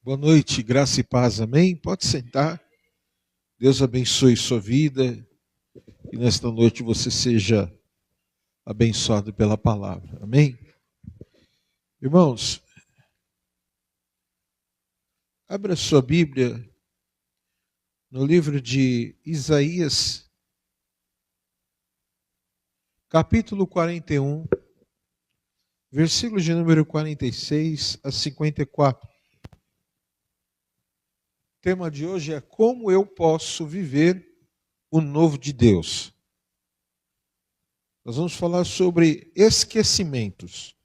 Boa noite, graça e paz, amém? Pode sentar. Deus abençoe sua vida e nesta noite você seja abençoado pela palavra, amém? Irmãos, abra sua Bíblia no livro de Isaías, capítulo 41, versículos de número 46 a 54. O tema de hoje é como eu posso viver o novo de Deus. Nós vamos falar sobre esquecimentos,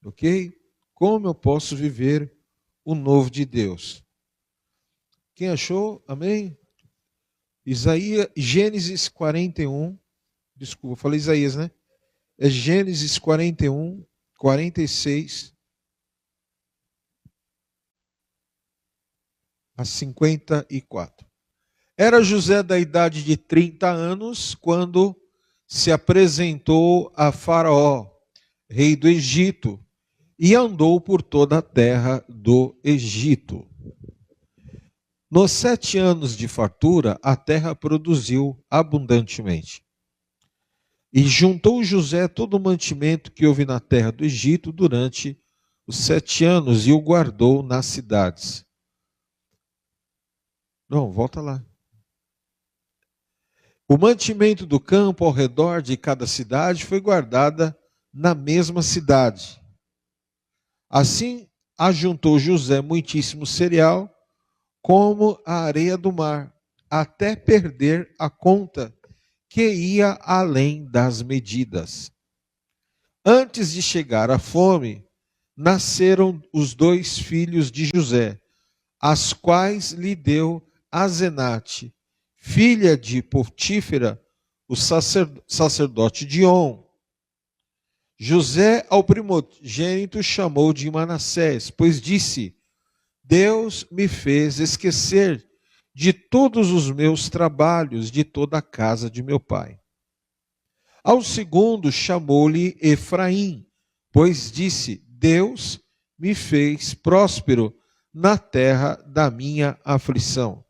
ok? Como eu posso viver o novo de Deus. Quem achou? Amém? Gênesis 41, desculpa, falei Isaías, né? É Gênesis 41, 46 a 54. Era José da idade de 30 anos quando se apresentou a Faraó, rei do Egito, e andou por toda a terra do Egito. Nos 7 anos de fartura, a terra produziu abundantemente. E juntou José todo o mantimento que houve na terra do Egito durante os 7 anos e o guardou nas cidades. Não, volta lá. O mantimento do campo ao redor de cada cidade foi guardada na mesma cidade. Assim, ajuntou José muitíssimo cereal, como a areia do mar, até perder a conta, que ia além das medidas. Antes de chegar a fome, nasceram os 2 filhos de José, as quais lhe deu Asenate, filha de Potífera, o sacerdote de On. José ao primogênito chamou de Manassés, pois disse: Deus me fez esquecer de todos os meus trabalhos, de toda a casa de meu pai. Ao segundo chamou-lhe Efraim, pois disse: Deus me fez próspero na terra da minha aflição.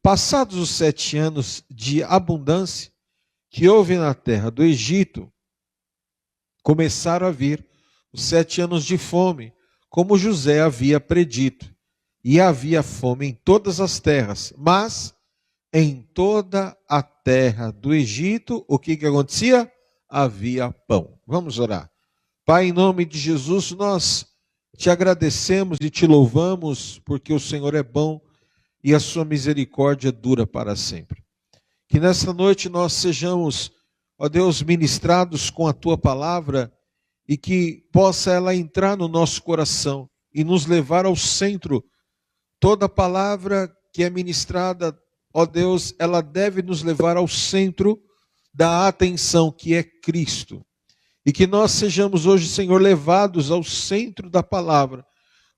Passados os 7 anos de abundância que houve na terra do Egito, começaram a vir os 7 anos de fome, como José havia predito. E havia fome em todas as terras, mas em toda a terra do Egito, o que acontecia? Havia pão. Vamos orar. Pai, em nome de Jesus, nós te agradecemos e te louvamos, porque o Senhor é bom e a sua misericórdia dura para sempre. Que nesta noite nós sejamos, ó Deus, ministrados com a tua palavra e que possa ela entrar no nosso coração e nos levar ao centro. Toda palavra que é ministrada, ó Deus, ela deve nos levar ao centro da atenção, que é Cristo. E que nós sejamos hoje, Senhor, levados ao centro da palavra.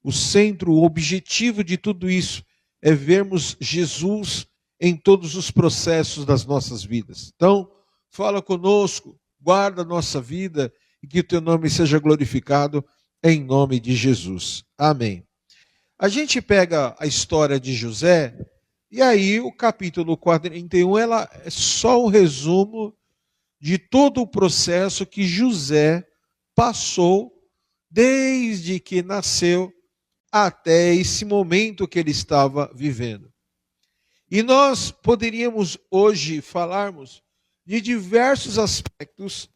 O centro, o objetivo de tudo isso é vermos Jesus em todos os processos das nossas vidas. Então, fala conosco, guarda a nossa vida e que o teu nome seja glorificado em nome de Jesus. Amém. A gente pega a história de José, e aí o capítulo 41 ela é só um resumo de todo o processo que José passou desde que nasceu até esse momento que ele estava vivendo. E nós poderíamos hoje falarmos de diversos aspectos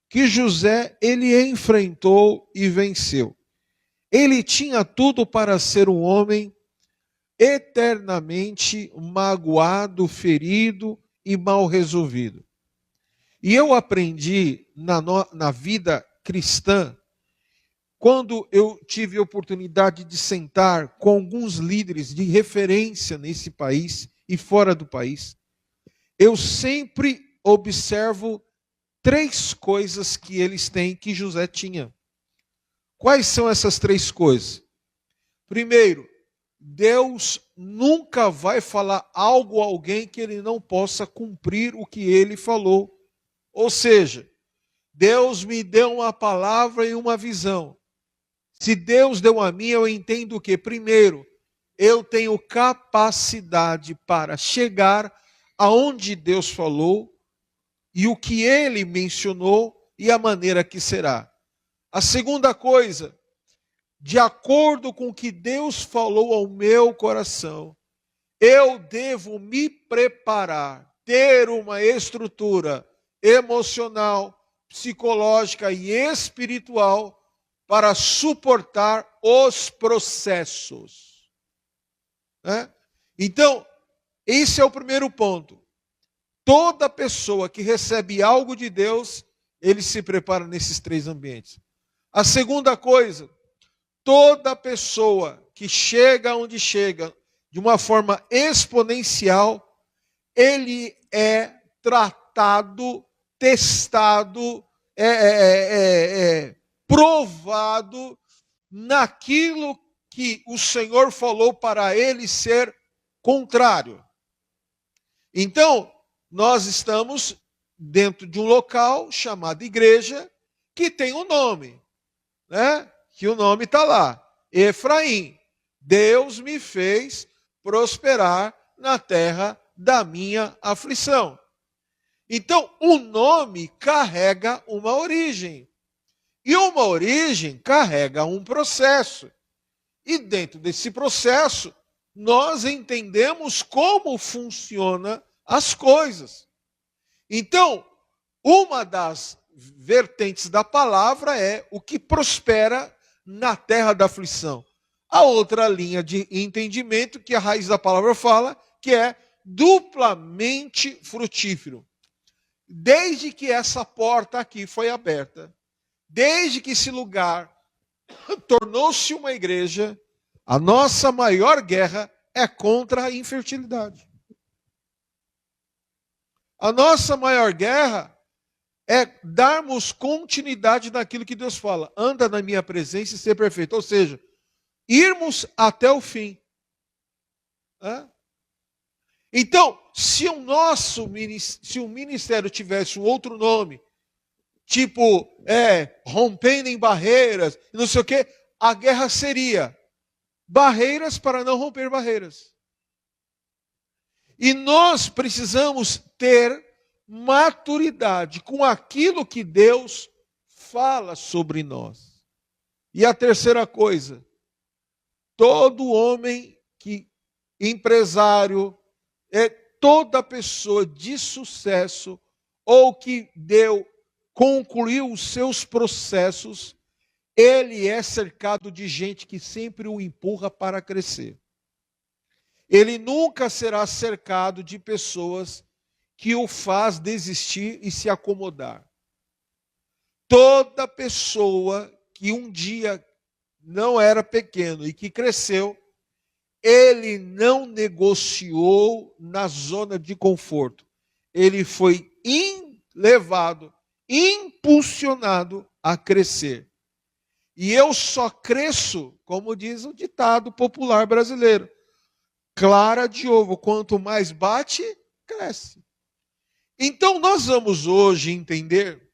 que José ele enfrentou e venceu. Ele tinha tudo para ser um homem eternamente magoado, ferido e mal resolvido. E eu aprendi na vida cristã, quando eu tive a oportunidade de sentar com alguns líderes de referência nesse país e fora do país, eu sempre observo 3 coisas que eles têm que José tinha. Quais são essas 3 coisas? Primeiro, Deus nunca vai falar algo a alguém que ele não possa cumprir o que ele falou. Ou seja, Deus me deu uma palavra e uma visão. Se Deus deu a mim, eu entendo que, primeiro, eu tenho capacidade para chegar aonde Deus falou e o que Ele mencionou e a maneira que será. A segunda coisa, de acordo com o que Deus falou ao meu coração, eu devo me preparar, ter uma estrutura emocional, psicológica e espiritual para suportar os processos. Né? Então, esse é o primeiro ponto. Toda pessoa que recebe algo de Deus, ele se prepara nesses três ambientes. A segunda coisa, toda pessoa que chega onde chega de uma forma exponencial, ele é tratado, testado, provado naquilo que o Senhor falou para ele ser contrário. Então, nós estamos dentro de um local chamado igreja, que tem um nome, né? Que o nome está lá, Efraim. Deus me fez prosperar na terra da minha aflição. Então, o nome carrega uma origem. E uma origem carrega um processo. E dentro desse processo, nós entendemos como funcionam as coisas. Então, uma das vertentes da palavra é o que prospera na terra da aflição. A outra linha de entendimento, que a raiz da palavra fala, que é duplamente frutífero. Desde que essa porta aqui foi aberta, desde que esse lugar tornou-se uma igreja, a nossa maior guerra é contra a infertilidade. A nossa maior guerra é darmos continuidade naquilo que Deus fala. Anda na minha presença e ser perfeito. Ou seja, irmos até o fim. Então, se o ministério tivesse um outro nome, tipo, rompendo em barreiras, não sei o quê, a guerra seria barreiras para não romper barreiras. E nós precisamos ter maturidade com aquilo que Deus fala sobre nós. E a terceira coisa, todo homem empresário, toda pessoa de sucesso ou que concluiu os seus processos, ele é cercado de gente que sempre o empurra para crescer. Ele nunca será cercado de pessoas que o faz desistir e se acomodar. Toda pessoa que um dia não era pequeno e que cresceu, ele não negociou na zona de conforto. Ele foi levado, impulsionado a crescer. E eu só cresço, como diz o ditado popular brasileiro, clara de ovo, quanto mais bate, cresce. Então nós vamos hoje entender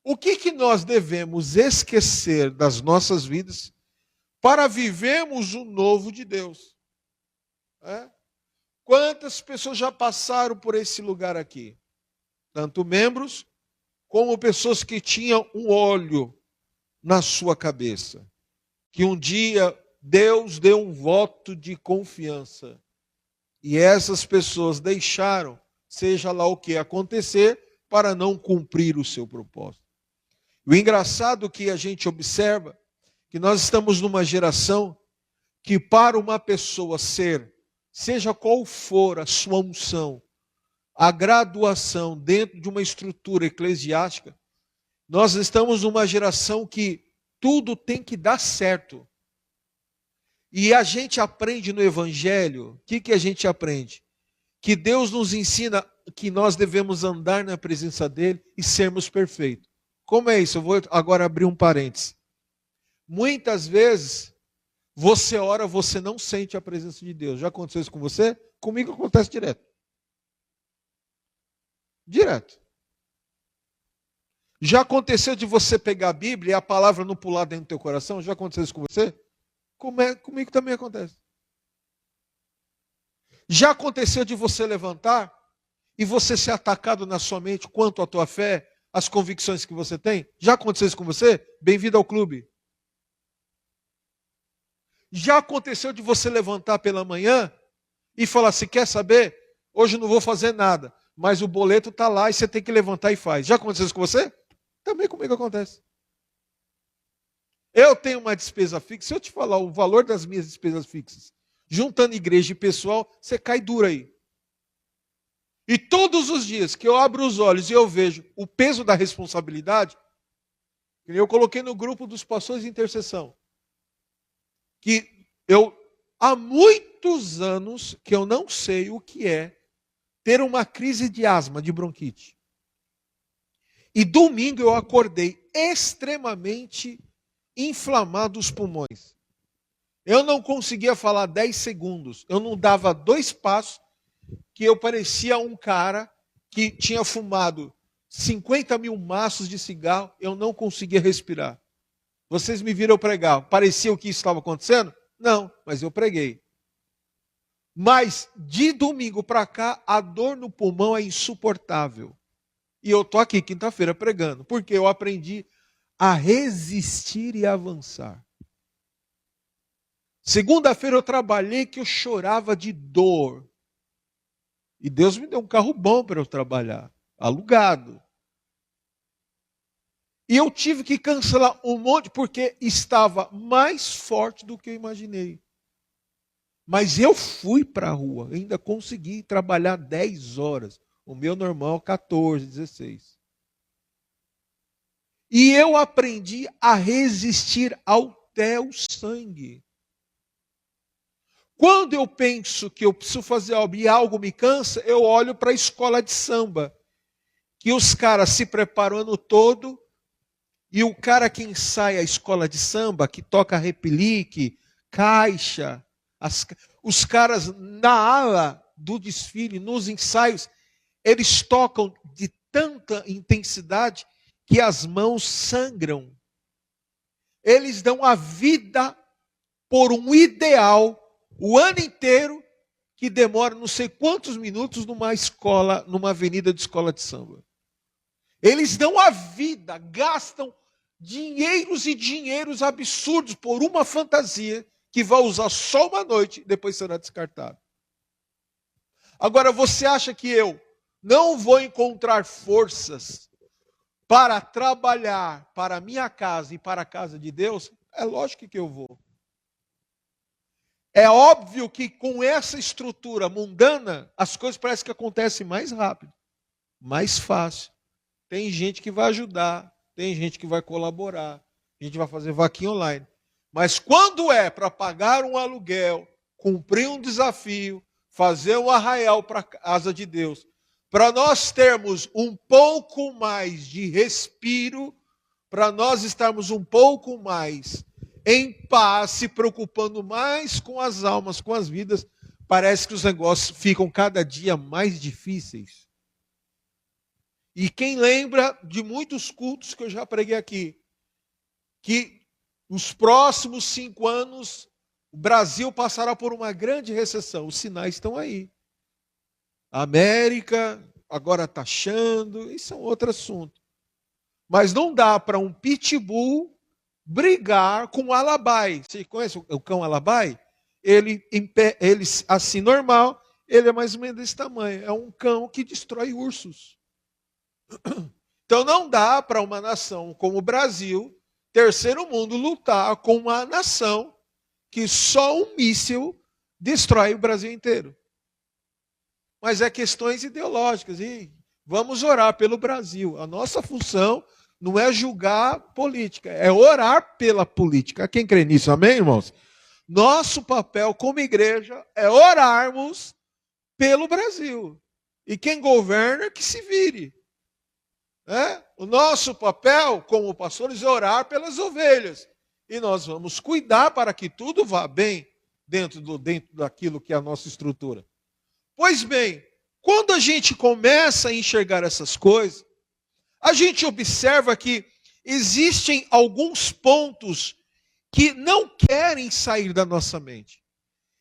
o que nós devemos esquecer das nossas vidas para vivermos o novo de Deus. Quantas pessoas já passaram por esse lugar aqui? Tanto membros, como pessoas que tinham um óleo na sua cabeça. Que um dia Deus deu um voto de confiança. E essas pessoas deixaram, seja lá o que acontecer, para não cumprir o seu propósito. O engraçado que a gente observa, que nós estamos numa geração que para uma pessoa ser, seja qual for a sua unção, a graduação dentro de uma estrutura eclesiástica, nós estamos numa geração que tudo tem que dar certo. E a gente aprende no Evangelho, o que a gente aprende? Que Deus nos ensina que nós devemos andar na presença dEle e sermos perfeitos. Como é isso? Eu vou agora abrir um parênteses. Muitas vezes, você ora, você não sente a presença de Deus. Já aconteceu isso com você? Comigo acontece direto. Direto. Já aconteceu de você pegar a Bíblia e a palavra não pular dentro do teu coração? Já aconteceu isso com você? Comigo também acontece. Já aconteceu de você levantar e você ser atacado na sua mente quanto à tua fé, as convicções que você tem? Já aconteceu isso com você? Bem-vindo ao clube. Já aconteceu de você levantar pela manhã e falar assim, quer saber? Hoje eu não vou fazer nada, mas o boleto está lá e você tem que levantar e faz. Já aconteceu isso com você? Também comigo acontece. Eu tenho uma despesa fixa, se eu te falar o valor das minhas despesas fixas, juntando igreja e pessoal, você cai duro aí. E todos os dias que eu abro os olhos e eu vejo o peso da responsabilidade, eu coloquei no grupo dos pastores de intercessão, que eu, há muitos anos, que eu não sei o que é ter uma crise de asma, de bronquite. E domingo eu acordei extremamente inflamado os pulmões. Eu não conseguia falar 10 segundos. Eu não dava 2 passos que eu parecia um cara que tinha fumado 50 mil maços de cigarro. Eu não conseguia respirar. Vocês me viram pregar. Parecia o que estava acontecendo? Não, mas eu preguei. Mas de domingo para cá, a dor no pulmão é insuportável. E eu estou aqui quinta-feira pregando, porque eu aprendi a resistir e avançar. Segunda-feira eu trabalhei que eu chorava de dor. E Deus me deu um carro bom para eu trabalhar, alugado. E eu tive que cancelar um monte, porque estava mais forte do que eu imaginei. Mas eu fui para a rua, ainda consegui trabalhar 10 horas. O meu normal 14, 16. E eu aprendi a resistir até o sangue. Quando eu penso que eu preciso fazer algo e algo me cansa, eu olho para a escola de samba, que os caras se preparam o ano todo, e o cara que ensaia a escola de samba, que toca replique, caixa, os caras na ala do desfile, nos ensaios, eles tocam de tanta intensidade que as mãos sangram. Eles dão a vida por um ideal o ano inteiro, que demora não sei quantos minutos numa escola, numa avenida de escola de samba. Eles dão a vida, gastam dinheiros e dinheiros absurdos por uma fantasia que vai usar só uma noite e depois será descartado. Agora, você acha que eu não vou encontrar forças para trabalhar para a minha casa e para a casa de Deus? É lógico que eu vou. É óbvio que com essa estrutura mundana, as coisas parecem que acontecem mais rápido, mais fácil. Tem gente que vai ajudar, tem gente que vai colaborar, a gente vai fazer vaquinha online. Mas quando é para pagar um aluguel, cumprir um desafio, fazer um arraial para a casa de Deus, para nós termos um pouco mais de respiro, para nós estarmos um pouco mais em paz, se preocupando mais com as almas, com as vidas, parece que os negócios ficam cada dia mais difíceis. E quem lembra de muitos cultos que eu já preguei aqui, que nos próximos 5 anos o Brasil passará por uma grande recessão. Os sinais estão aí. A América agora taxando, isso é um outro assunto. Mas não dá para um pitbull brigar com o alabai. Você conhece o cão alabai? Ele assim, normal, ele é mais ou menos desse tamanho. É um cão que destrói ursos. Então não dá para uma nação como o Brasil, terceiro mundo, lutar com uma nação que só um míssil destrói o Brasil inteiro. Mas é questões ideológicas. E vamos orar pelo Brasil. A nossa função não é julgar política, é orar pela política. Quem crê nisso, amém, irmãos? Nosso papel como igreja é orarmos pelo Brasil. E quem governa, que se vire. O nosso papel como pastores é orar pelas ovelhas. E nós vamos cuidar para que tudo vá bem dentro daquilo que é a nossa estrutura. Pois bem, quando a gente começa a enxergar essas coisas, a gente observa que existem alguns pontos que não querem sair da nossa mente.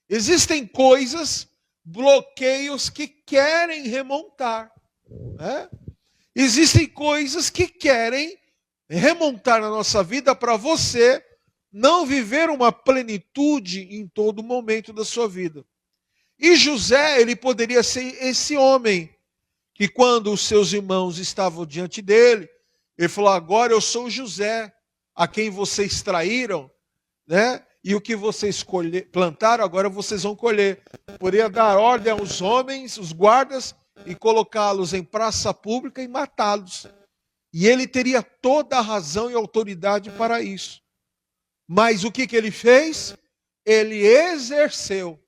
Existem coisas, bloqueios que querem remontar, né? Existem coisas que querem remontar na nossa vida para você não viver uma plenitude em todo momento da sua vida. E José, ele poderia ser esse homem que quando os seus irmãos estavam diante dele, ele falou: agora eu sou José, a quem vocês traíram, né? E o que vocês plantaram, agora vocês vão colher. Poderia dar ordem aos homens, os guardas, e colocá-los em praça pública e matá-los. E ele teria toda a razão e autoridade para isso. Mas o que ele fez? Ele exerceu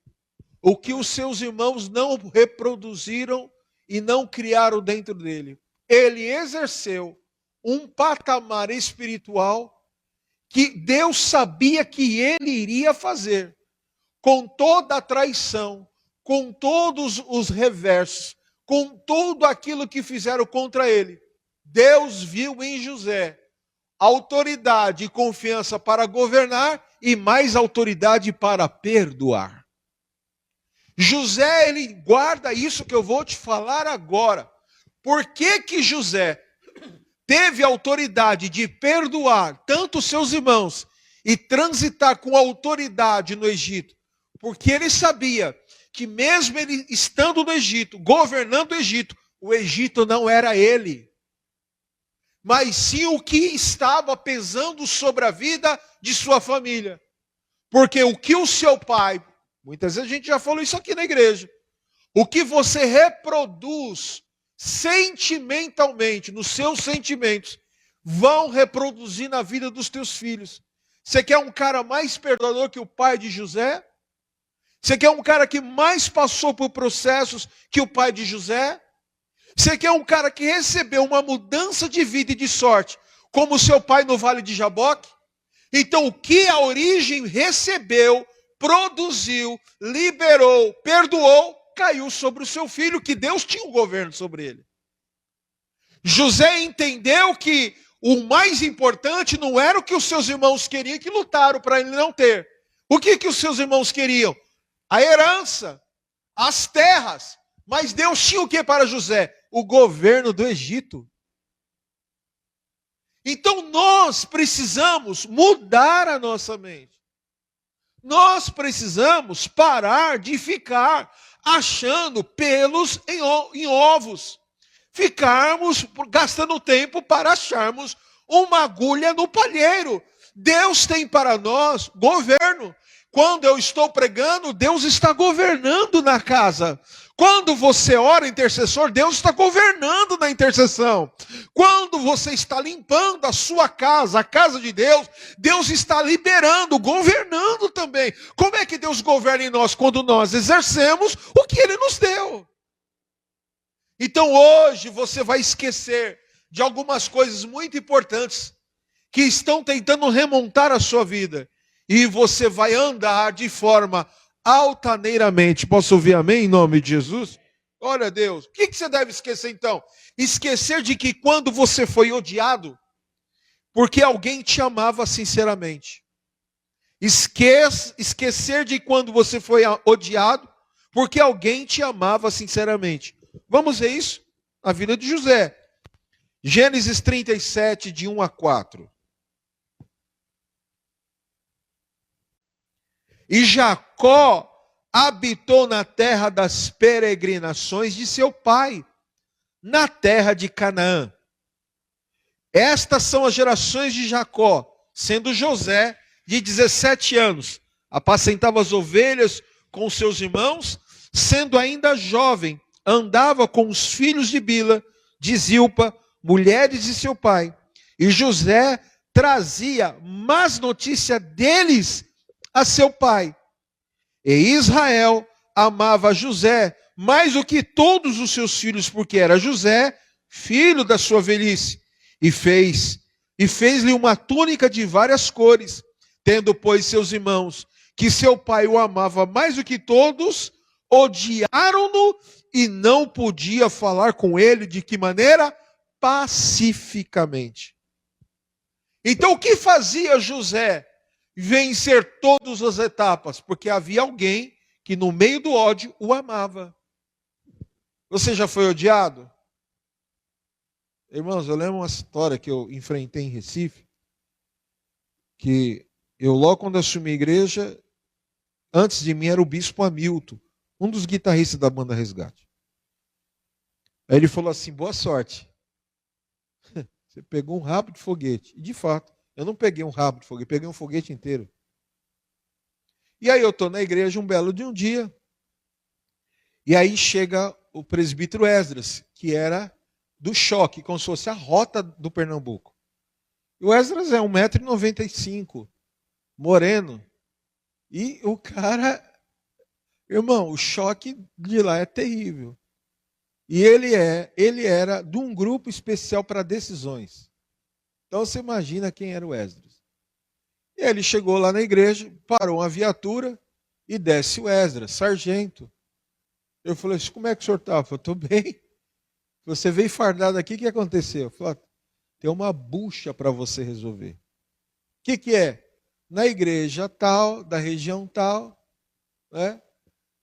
o que os seus irmãos não reproduziram e não criaram dentro dele. Ele exerceu um patamar espiritual que Deus sabia que ele iria fazer, com toda a traição, com todos os reversos, com tudo aquilo que fizeram contra ele. Deus viu em José autoridade e confiança para governar e mais autoridade para perdoar. José, ele guarda isso que eu vou te falar agora. Por que José teve autoridade de perdoar tanto os seus irmãos e transitar com autoridade no Egito? Porque ele sabia que mesmo ele estando no Egito, governando o Egito não era ele, mas sim o que estava pesando sobre a vida de sua família. Porque o que o seu pai, muitas vezes a gente já falou isso aqui na igreja, o que você reproduz sentimentalmente, nos seus sentimentos, vão reproduzir na vida dos teus filhos. Você quer um cara mais perdoador que o pai de José? Você quer um cara que mais passou por processos que o pai de José? Você quer um cara que recebeu uma mudança de vida e de sorte, como o seu pai no Vale de Jaboque? Então, o que a origem recebeu, produziu, liberou, perdoou, caiu sobre o seu filho, que Deus tinha um governo sobre ele. José entendeu que o mais importante não era o que os seus irmãos queriam, que lutaram para ele não ter. O que os seus irmãos queriam? A herança, as terras. Mas Deus tinha o que para José? O governo do Egito. Então nós precisamos mudar a nossa mente. Nós precisamos parar de ficar achando pelos em ovos. Ficarmos gastando tempo para acharmos uma agulha no palheiro. Deus tem para nós governo. Quando eu estou pregando, Deus está governando na casa. Quando você ora intercessor, Deus está governando na intercessão. Quando você está limpando a sua casa, a casa de Deus, Deus está liberando, governando também. Como é que Deus governa em nós? Quando nós exercemos o que Ele nos deu. Então hoje você vai esquecer de algumas coisas muito importantes que estão tentando remontar a sua vida. E você vai andar de forma altaneiramente. Posso ouvir amém em nome de Jesus? Glória a Deus. O que você deve esquecer então? Esquecer de que quando você foi odiado, porque alguém te amava sinceramente. Esquecer de quando você foi odiado, porque alguém te amava sinceramente. Vamos ver isso na vida de José. Gênesis 37, de 1 a 4. E Jacó habitou na terra das peregrinações de seu pai, na terra de Canaã. Estas são as gerações de Jacó, sendo José de 17 anos. Apacentava as ovelhas com seus irmãos, sendo ainda jovem, andava com os filhos de Bila, de Zilpa, mulheres de seu pai. E José trazia más notícia deles a seu pai. E Israel amava José mais do que todos os seus filhos, porque era José, filho da sua velhice, e fez-lhe uma túnica de várias cores, tendo, pois, seus irmãos, que seu pai o amava mais do que todos, odiaram-no e não podia falar com ele de que maneira? pacificamente. Então, o que fazia José vencer todas as etapas? Porque havia alguém que, no meio do ódio, o amava. Você já foi odiado? Irmãos, eu lembro uma história que eu enfrentei em Recife, que eu, logo quando assumi a igreja, antes de mim era o bispo Hamilton, um dos guitarristas da banda Resgate. Aí ele falou assim: boa sorte. Você pegou um rabo de foguete. E de fato, eu não peguei um rabo de foguete, peguei um foguete inteiro. E aí eu estou na igreja um belo de um dia, e aí chega o presbítero Esdras, que era do choque, como se fosse a rota do Pernambuco. E o Esdras é 1,95 m, moreno. E o cara, irmão, o choque de lá é terrível. E ele era de um grupo especial para decisões. Então você imagina quem era o Esdras. E ele chegou lá na igreja, parou uma viatura e desce o Esdras, sargento. Eu falei assim: como é que o senhor está? Eu falei: estou bem. Você veio fardado aqui, o que aconteceu? Eu falei: tem uma bucha para você resolver. O que é? Na igreja tal, da região tal, né?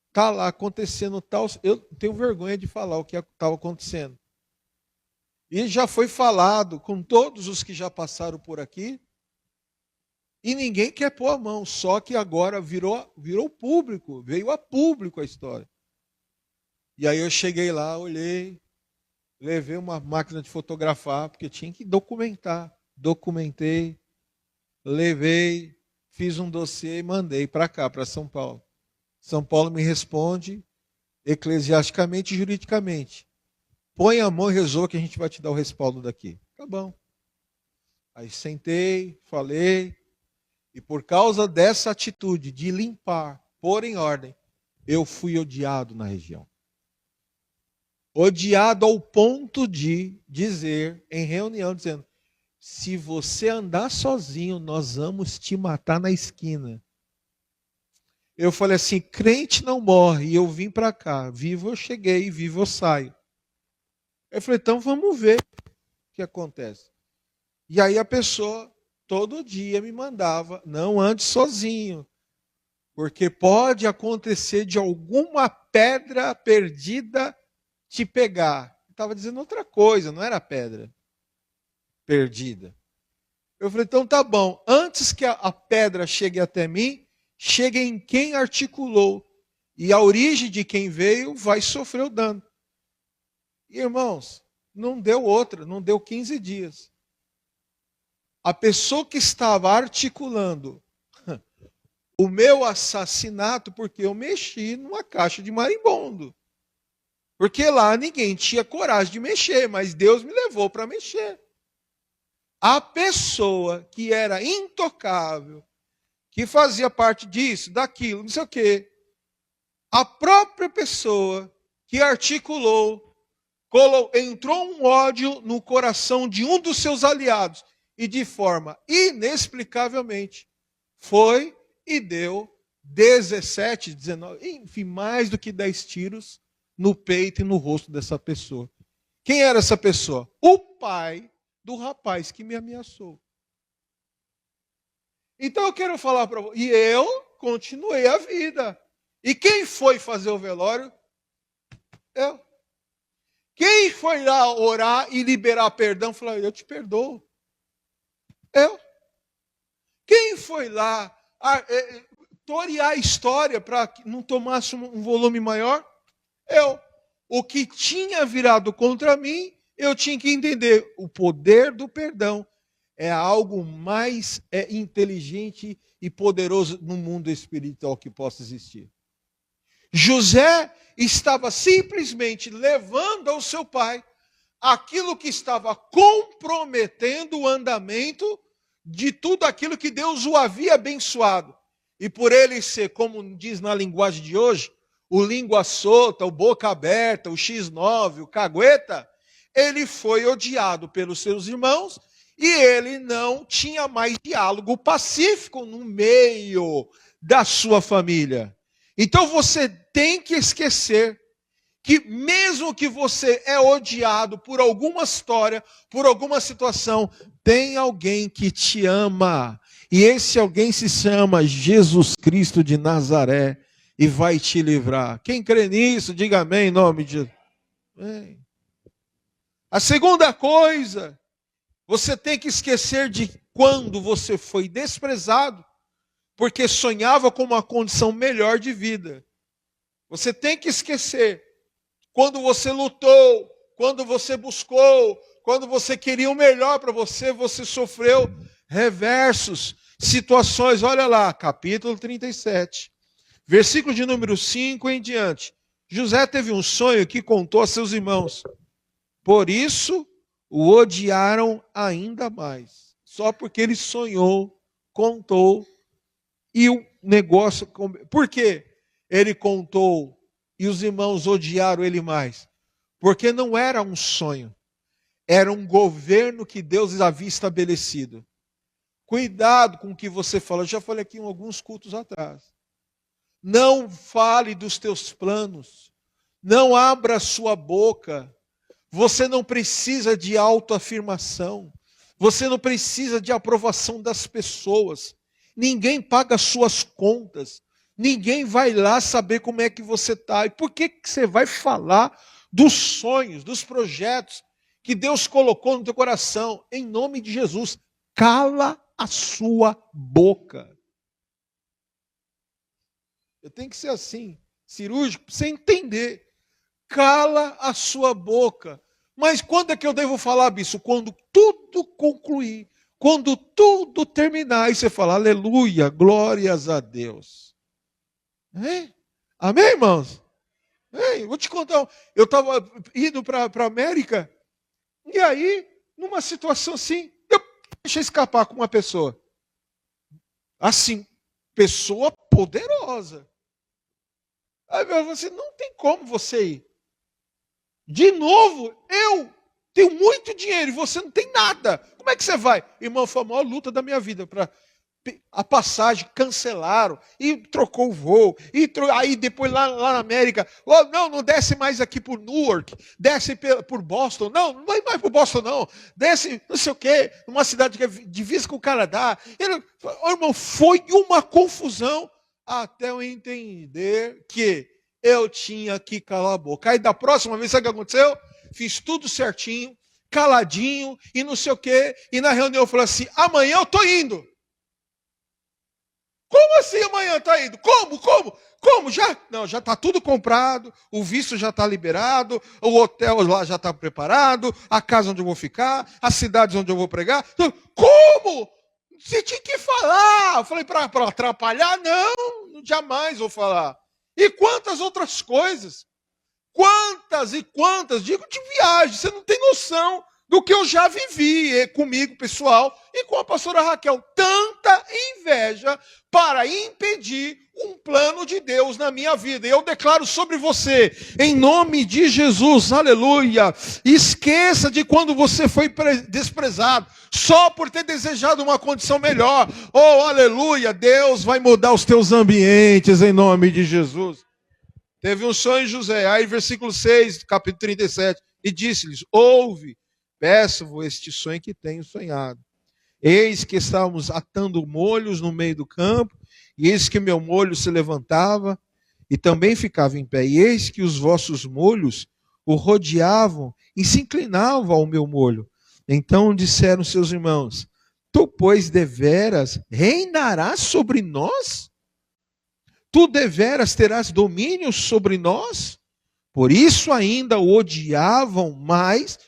Está lá acontecendo tal. Eu tenho vergonha de falar o que estava acontecendo. E já foi falado com todos os que já passaram por aqui. E ninguém quer pôr a mão. Só que agora virou público. Veio a público a história. E aí eu cheguei lá, olhei. Levei uma máquina de fotografar, porque tinha que documentar. Documentei. Levei. Fiz um dossiê e mandei para cá, para São Paulo. São Paulo me responde eclesiasticamente e juridicamente: põe a mão e resolva que a gente vai te dar o respaldo daqui. Tá bom. Aí sentei, falei, e por causa dessa atitude de limpar, pôr em ordem, eu fui odiado na região. Odiado ao ponto de dizer, em reunião, dizendo: se você andar sozinho, nós vamos te matar na esquina. Eu falei assim: crente não morre, e eu vim para cá. Vivo eu cheguei, vivo eu saio. Eu falei: então vamos ver o que acontece. E aí a pessoa, todo dia, me mandava: não ande sozinho, porque pode acontecer de alguma pedra perdida te pegar. Estava dizendo outra coisa, não era pedra perdida. Eu falei: então tá bom, antes que a pedra chegue até mim, chega em quem articulou, e a origem de quem veio vai sofrer o dano. E, irmãos, não deu outra, não deu 15 dias. A pessoa que estava articulando o meu assassinato, porque eu mexi numa caixa de marimbondo. Porque lá ninguém tinha coragem de mexer, mas Deus me levou para mexer. A pessoa que era intocável, que fazia parte disso, daquilo, não sei o quê. A própria pessoa que articulou, entrou um ódio no coração de um dos seus aliados e de forma inexplicavelmente foi e deu 17, 19, enfim, mais do que 10 tiros no peito e no rosto dessa pessoa. Quem era essa pessoa? O pai do rapaz que me ameaçou. Então eu quero falar para você, e eu continuei a vida. E quem foi fazer o velório? Eu. Quem foi lá orar e liberar perdão? Falou: eu te perdoo. Eu. Quem foi lá torear a história para que não tomasse um volume maior? Eu. O que tinha virado contra mim, eu tinha que entender: o poder do perdão é algo mais inteligente e poderoso no mundo espiritual que possa existir. José estava simplesmente levando ao seu pai aquilo que estava comprometendo o andamento de tudo aquilo que Deus o havia abençoado. E por ele ser, como diz na linguagem de hoje, o língua solta, o boca aberta, o X9, o cagueta, ele foi odiado pelos seus irmãos. E ele não tinha mais diálogo pacífico no meio da sua família. Então você tem que esquecer que mesmo que você é odiado por alguma história, por alguma situação, tem alguém que te ama. E esse alguém se chama Jesus Cristo de Nazaré e vai te livrar. Quem crê nisso, diga amém em nome de Jesus. Amém. A segunda coisa, você tem que esquecer de quando você foi desprezado, porque sonhava com uma condição melhor de vida. Você tem que esquecer quando você lutou, quando você buscou, quando você queria o melhor para você, você sofreu reversos, situações. Olha lá, capítulo 37, versículo de número 5 em diante. José teve um sonho que contou a seus irmãos. Por isso, o odiaram ainda mais. Só porque ele sonhou, contou, e o negócio... Por quê? Ele contou e os irmãos odiaram ele mais. Porque não era um sonho. Era um governo que Deus havia estabelecido. Cuidado com o que você fala. Eu já falei aqui em alguns cultos atrás. Não fale dos teus planos. Não abra a sua boca. Você não precisa de autoafirmação. Você não precisa de aprovação das pessoas. Ninguém paga as suas contas. Ninguém vai lá saber como é que você está. E por que você vai falar dos sonhos, dos projetos que Deus colocou no teu coração? Em nome de Jesus, cala a sua boca. Eu tenho que ser assim, cirúrgico, para você entender. Cala a sua boca. Mas quando é que eu devo falar, bispo? Quando tudo concluir. Quando tudo terminar. E você fala, aleluia, glórias a Deus. Hein? Amém, irmãos? Hein? Vou te contar. Eu estava indo para a América. E aí, numa situação assim, eu deixei escapar com uma pessoa. Assim, pessoa poderosa. Aí eu falei assim, não tem como você ir. De novo, eu tenho muito dinheiro e você não tem nada. Como é que você vai? Irmão, foi a maior luta da minha vida. A passagem cancelaram e trocou o voo. Aí depois lá na América, oh, não desce mais aqui por Newark, desce por Boston. Não vai mais por Boston não. Desce não sei o quê, numa cidade que é divisa com o Canadá. Irmão, foi uma confusão até eu entender que eu tinha que calar a boca. Aí da próxima vez, sabe o que aconteceu? Fiz tudo certinho, caladinho e não sei o quê. E na reunião eu falei assim, amanhã eu estou indo. Como assim amanhã está indo? Como? Já? Não, já está tudo comprado, o visto já está liberado, o hotel lá já está preparado, a casa onde eu vou ficar, as cidades onde eu vou pregar. Como? Você tinha que falar. Eu falei, para atrapalhar? Não, jamais vou falar. E quantas outras coisas? Quantas e quantas, digo de viagem, você não tem noção do que eu já vivi comigo, pessoal, e com a pastora Raquel. Tanta inveja para impedir um plano de Deus na minha vida. E eu declaro sobre você, em nome de Jesus, aleluia, esqueça de quando você foi desprezado, só por ter desejado uma condição melhor. Oh, aleluia, Deus vai mudar os teus ambientes, em nome de Jesus. Teve um sonho, José, aí versículo 6, capítulo 37, e disse-lhes, ouve, peço-vos este sonho que tenho sonhado. Eis que estávamos atando molhos no meio do campo, e eis que meu molho se levantava, e também ficava em pé. E eis que os vossos molhos o rodeavam, e se inclinavam ao meu molho. Então disseram seus irmãos, tu, pois, deveras reinarás sobre nós? Tu deveras terás domínio sobre nós? Por isso ainda o odiavam mais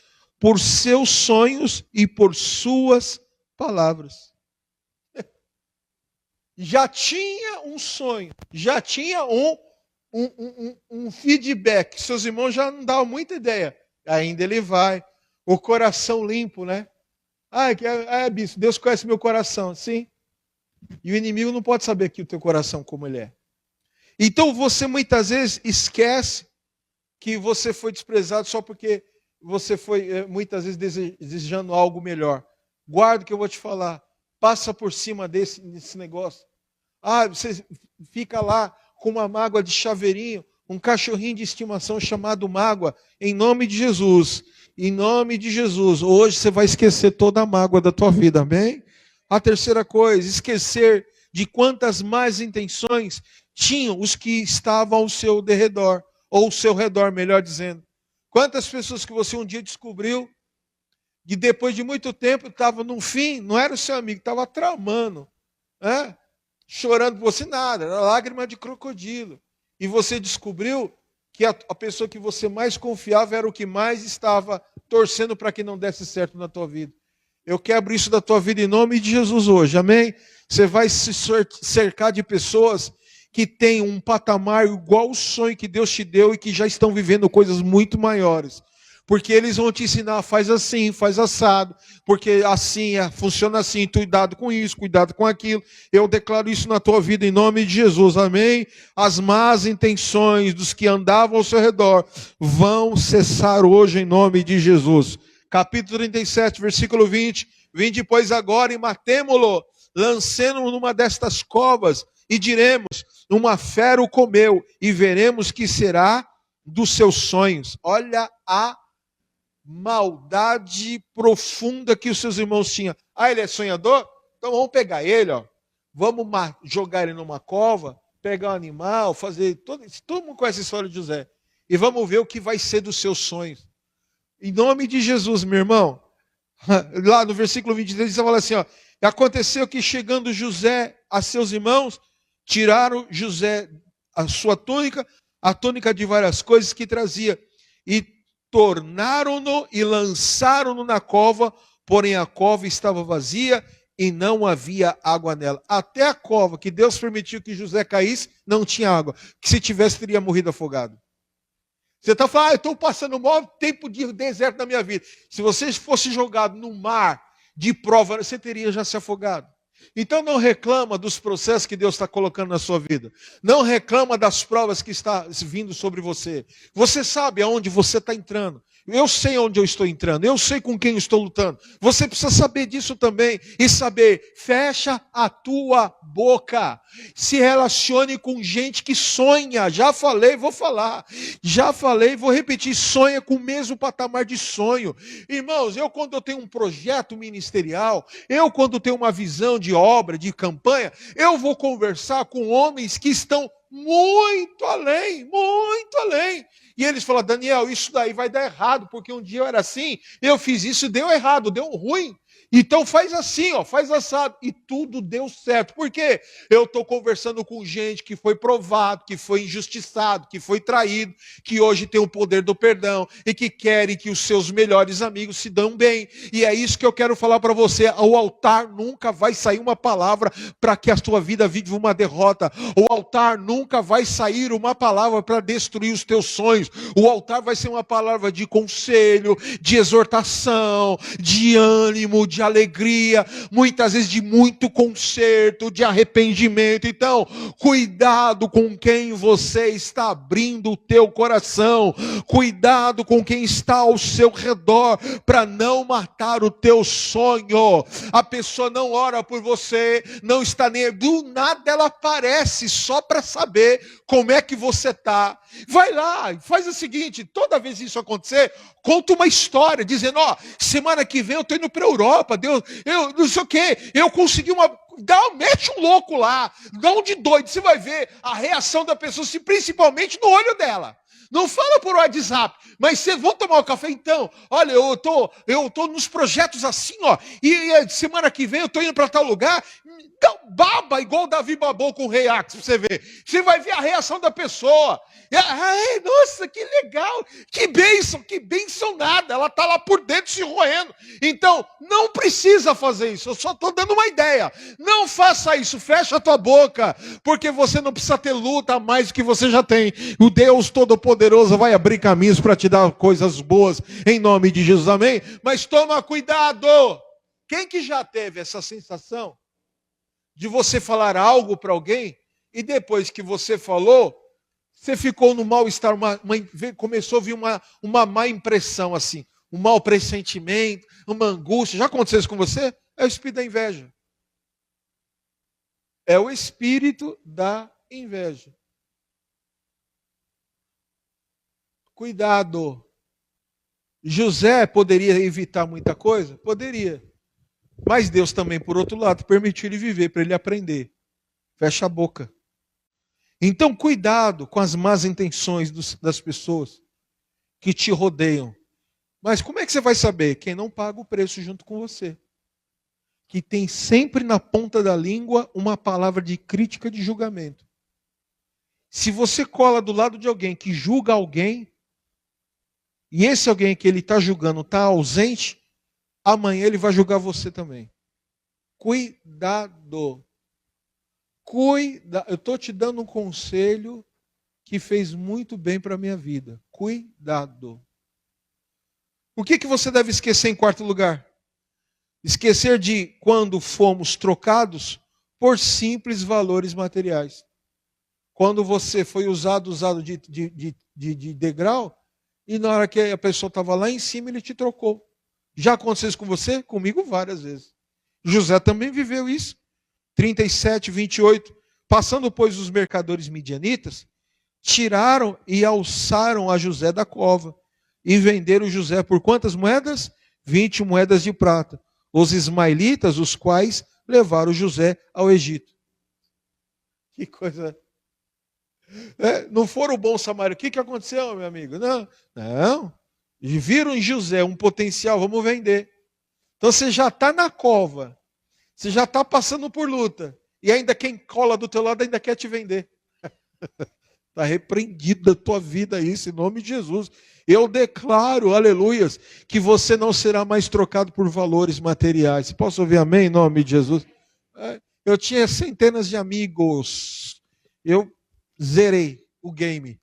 por seus sonhos e por suas palavras. Já tinha um sonho, já tinha um feedback. Seus irmãos já não davam muita ideia. Ainda ele vai. O coração limpo, né? Bispo, Deus conhece meu coração. Sim. E o inimigo não pode saber aqui o teu coração como ele é. Então você muitas vezes esquece que você foi desprezado só porque você foi muitas vezes desejando algo melhor. Guarda o que eu vou te falar. Passa por cima desse negócio. Você fica lá com uma mágoa de chaveirinho. um cachorrinho de estimação chamado mágoa, em nome de Jesus. Em nome de Jesus. Hoje você vai esquecer toda a mágoa da tua vida, amém? A terceira coisa, esquecer de quantas más intenções tinham os que estavam ao seu derredor, ou ao seu redor, melhor dizendo. Quantas pessoas que você um dia descobriu que depois de muito tempo estava no fim, não era o seu amigo, estava tramando, né? Chorando por você, nada, era lágrima de crocodilo. E você descobriu que a pessoa que você mais confiava era o que mais estava torcendo para que não desse certo na tua vida. Eu quebro isso da tua vida em nome de Jesus hoje, amém? Você vai se cercar de pessoas que têm um patamar igual ao sonho que Deus te deu e que já estão vivendo coisas muito maiores. Porque eles vão te ensinar, faz assim, faz assado, porque assim, funciona assim, cuidado com isso, cuidado com aquilo. Eu declaro isso na tua vida em nome de Jesus, amém? As más intenções dos que andavam ao seu redor vão cessar hoje em nome de Jesus. Capítulo 37, versículo 20. Vinde, pois, agora e matemo-lo, lancemo-no numa destas covas, e diremos, uma fera o comeu, e veremos que será dos seus sonhos. Olha a maldade profunda que os seus irmãos tinham. Ah, ele é sonhador? Então vamos pegar ele, ó. Vamos jogar ele numa cova, pegar um animal, fazer... Todo mundo conhece a história de José. E vamos ver o que vai ser dos seus sonhos. Em nome de Jesus, meu irmão. Lá no versículo 23, ele fala assim, ó. Aconteceu que chegando José a seus irmãos, tiraram José a sua túnica, a túnica de várias coisas que trazia, e tornaram-no e lançaram-no na cova, porém a cova estava vazia e não havia água nela. Até a cova que Deus permitiu que José caísse, não tinha água. Que se tivesse, teria morrido afogado. Você está falando, eu estou passando o maior tempo de deserto na minha vida. Se você fosse jogado no mar de prova, você teria já se afogado. Então não reclama dos processos que Deus está colocando na sua vida. Não reclama das provas que está vindo sobre você. Você sabe aonde você está entrando. Eu sei onde eu estou entrando. Eu sei com quem eu estou lutando. Você precisa saber disso também. E saber, fecha a tua boca. Se relacione com gente que sonha. Já falei, vou falar. Já falei, vou repetir. Sonha com o mesmo patamar de sonho. Irmãos, quando eu tenho um projeto ministerial, quando tenho uma visão de obra, de campanha, eu vou conversar com homens que estão muito além, muito além. E eles falam, Daniel, isso daí vai dar errado, porque um dia eu era assim, eu fiz isso e deu errado, deu ruim. Então faz assim, ó, faz assado. E tudo deu certo. Por quê? Eu estou conversando com gente que foi provado, que foi injustiçado, que foi traído, que hoje tem o poder do perdão e que querem que os seus melhores amigos se dão bem. E é isso que eu quero falar para você. Ao altar nunca vai sair uma palavra para que a sua vida viva uma derrota. O altar nunca vai sair uma palavra para destruir os teus sonhos. O altar vai ser uma palavra de conselho, de exortação, de ânimo, de alegria, muitas vezes de muito conserto, de arrependimento. Então, cuidado com quem você está abrindo o teu coração, cuidado com quem está ao seu redor, para não matar o teu sonho. A pessoa não ora por você, não está nem, do nada ela aparece só para saber como é que você está. Vai lá, faz o seguinte, toda vez que isso acontecer, conta uma história, dizendo, ó, semana que vem eu estou indo para a Europa, Deus, eu não sei o quê, eu consegui mete um louco lá, dá um de doido, você vai ver a reação da pessoa, principalmente no olho dela. Não fala por WhatsApp, mas vocês vão tomar um café então. Olha, eu tô nos projetos assim, ó. E semana que vem eu tô indo para tal lugar. Baba igual Davi babou com o rei Axe, pra você ver. Você vai ver a reação da pessoa. Ai, nossa, que legal, que bênção nada. Ela tá lá por dentro se roendo. Então, não precisa fazer isso. Eu só tô dando uma ideia. Não faça isso, fecha a tua boca, porque você não precisa ter luta a mais do que você já tem. O Deus Todo-Poderoso vai abrir caminhos para te dar coisas boas, em nome de Jesus, amém? Mas toma cuidado. Quem que já teve essa sensação de você falar algo para alguém e depois que você falou, você ficou no mal-estar, começou a vir uma má impressão assim, um mau pressentimento, uma angústia. Já aconteceu isso com você? É o espírito da inveja. É o espírito da inveja. Cuidado. José poderia evitar muita coisa? Poderia. Mas Deus também, por outro lado, permitiu ele viver para ele aprender. Fecha a boca. Então, cuidado com as más intenções das pessoas que te rodeiam. Mas como é que você vai saber? Quem não paga o preço junto com você. Que tem sempre na ponta da língua uma palavra de crítica, de julgamento. Se você cola do lado de alguém que julga alguém, e esse alguém que ele está julgando está ausente, amanhã ele vai julgar você também. Cuidado. Eu estou te dando um conselho que fez muito bem para a minha vida. Cuidado. O que você deve esquecer em quarto lugar? Esquecer de quando fomos trocados por simples valores materiais. Quando você foi usado de degrau, e na hora que a pessoa estava lá em cima, ele te trocou. Já aconteceu isso com você? Comigo várias vezes. José também viveu isso. 37, 28. Passando, pois, os mercadores midianitas, tiraram e alçaram a José da cova. E venderam José por quantas moedas? 20 moedas de prata. Os ismaelitas, os quais levaram José ao Egito. Que coisa... não foram o bom samaritano. O que aconteceu, meu amigo? Não. Viram em José um potencial, vamos vender. Então você já está na cova, você já está passando por luta, e ainda quem cola do teu lado ainda quer te vender. Está repreendido da tua vida isso, em nome de Jesus. Eu declaro, aleluias, que você não será mais trocado por valores materiais. Posso ouvir amém em nome de Jesus? Eu tinha centenas de amigos. Eu zerei o game.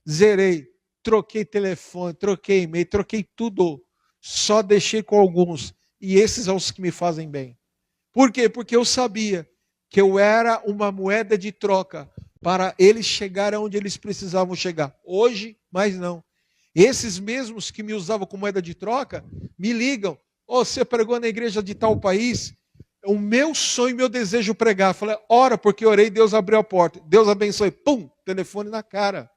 Zerei. Troquei telefone, troquei e-mail, troquei tudo. Só deixei com alguns. E esses são os que me fazem bem. Por quê? Porque eu sabia que eu era uma moeda de troca para eles chegarem onde eles precisavam chegar. Hoje, mais não. Esses mesmos que me usavam como moeda de troca, me ligam. Você pregou na igreja de tal país? O meu sonho, meu desejo pregar. Falei, ora, porque orei, Deus abriu a porta. Deus abençoe. Pum, telefone na cara.